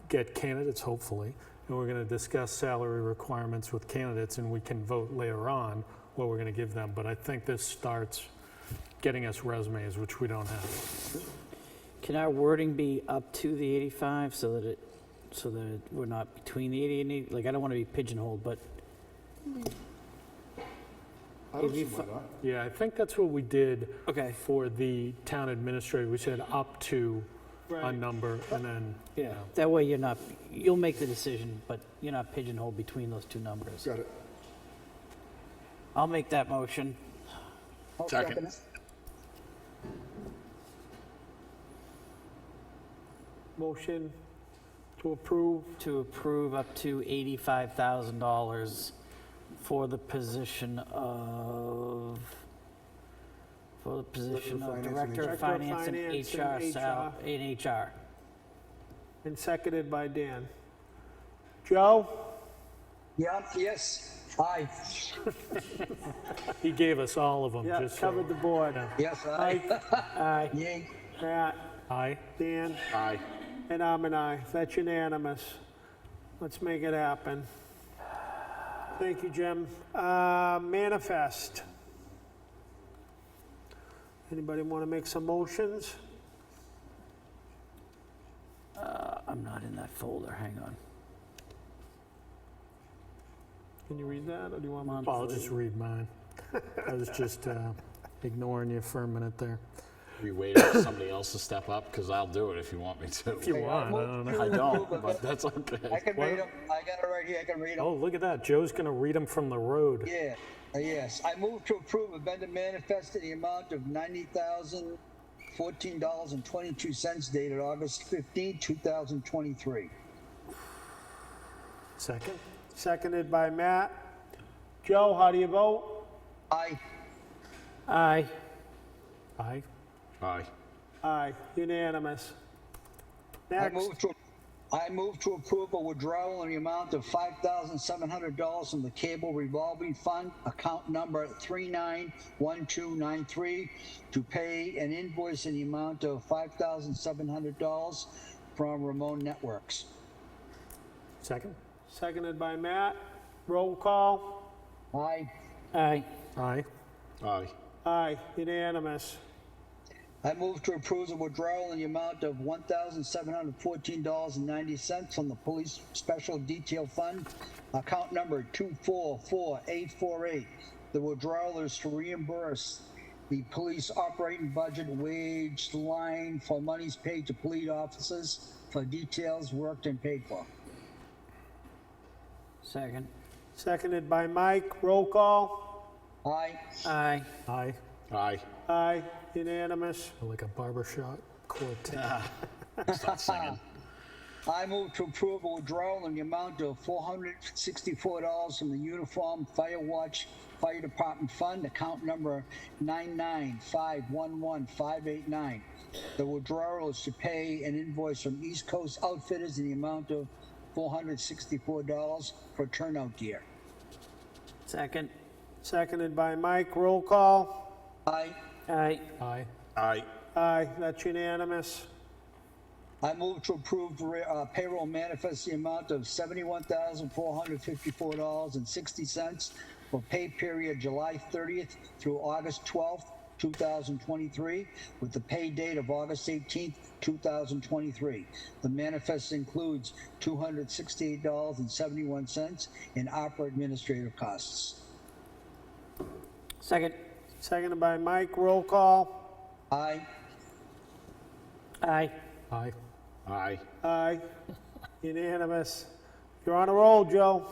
get candidates, hopefully, and we're gonna discuss salary requirements with candidates, and we can vote later on what we're gonna give them. But I think this starts getting us resumes, which we don't have. Can our wording be up to the 85 so that we're not between the 80 and 80? Like, I don't want to be pigeonholed, but I don't see why not. Yeah, I think that's what we did okay. for the town administrator. We said up to a Right. number, and then, you Yeah, know. that way you'll make the decision, but you're not pigeonholed between those two numbers. Got it. I'll make that motion. I'll Second. it. Motion to approve. To approve up to $85,000 for the position of, Director of Finance and HR, in HR. And seconded by Dan. Joe? Yeah, yes, aye. He gave us all of them, Yeah, just so. covered the board. Yes, aye. Aye. Yay. Pat, Aye. Dan, Aye. and I'm an aye. That's unanimous. Let's make it happen. Thank you, Jim. Manifest. Anybody want to make some motions? I'm not in that folder, hang on. Can you read that, or do you want me to? I'll just read mine. I was just ignoring you for a minute there. We waiting for somebody else to step up, because I'll do it if you want me to. If you want, I don't know. I don't, but that's I okay. can read them. I got it right here. I can read them. Oh, look at that. Joe's gonna read them from the road. Yeah, yes. I move to approve amended manifest in the amount of $90,014.22 dated August 15, 2023. Second? Seconded by Matt. Joe, how do you vote? Aye. Aye. Aye. Aye. Aye, unanimous. I Next, move to approve a withdrawal in the amount of $5,700 from the Cable Revolving Fund, account number 391293, to pay an invoice in the amount of $5,700 from Ramon Networks. Second? seconded by Matt. Roll call. Aye. Aye. Aye. Aye. Aye, unanimous. I move to approve the withdrawal in the amount of $1,714.90 from the Police Special Detail Fund, account number 244848. The withdrawal is to reimburse the police operating budget wage line for monies paid to police officers for details worked and paid for. Second. Seconded by Mike. Roll call. Aye. Aye. Aye. Aye. Aye, unanimous. Like a barber shop quartet. Start singing. I move to approve a withdrawal in the amount of $464 from the Uniform Fire Watch Fire Department Fund, account number 995115589. The withdrawal is to pay an invoice from East Coast Outfitters in the amount of $464 for turnout gear. Second. Seconded by Mike. Roll call. Aye. Aye. Aye. Aye. Aye, that's unanimous. I move to approve the payroll manifest the amount of $71,454.60 for pay period July 30th through August 12th, 2023, with the pay date of August 18th, 2023. The manifest includes $268.71 in ARPA administrative costs. Second. Seconded by Mike. Roll call. Aye. Aye. Aye. Aye. Aye. Unanimous. You're on a roll, Joe.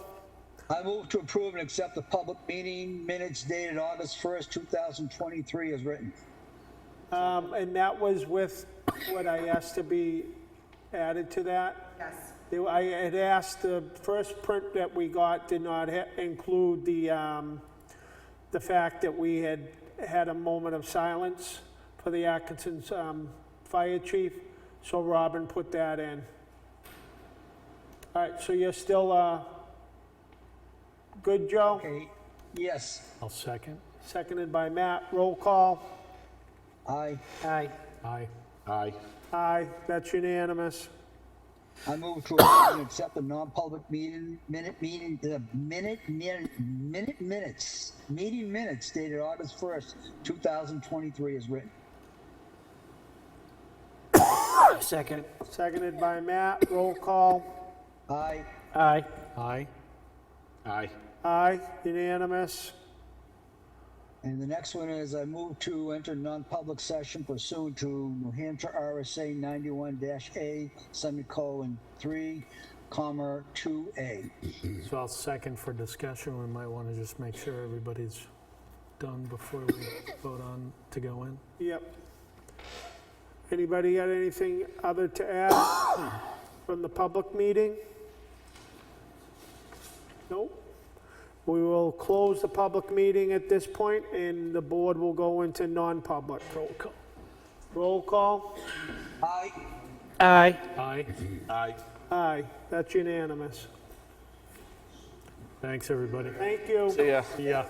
I move to approve and accept the public meeting minutes dated August 1st, 2023 as written. And that was with what I asked to be added to that? Yes. I had asked, the first print that we got did not include the fact that we had had a moment of silence for the Atkinson's fire chief, so Robin put that in. All right, so you're still good, Joe? Okay. Yes. I'll second. Seconded by Matt. Roll call. Aye. Aye. Aye. Aye. Aye, that's unanimous. I move to approve and accept the non-public meeting minutes dated August 1st, 2023 as written. Second. Seconded by Matt. Roll call. Aye. Aye. Aye. Aye. Aye, unanimous. And the next one is I move to enter non-public session pursuant to New Hampshire RSA 91-A, semicolon 3, comma 2A. So I'll second for discussion. We might want to just make sure everybody's done before we vote on to go in. Yep. Anybody got anything other to add from the public meeting? Nope. We will close the public meeting at this point, and the board will go into non-public. Roll call. Roll call. Aye. Aye. Aye. Aye. Aye, that's unanimous. Thanks, everybody. Thank you. See ya. Yeah.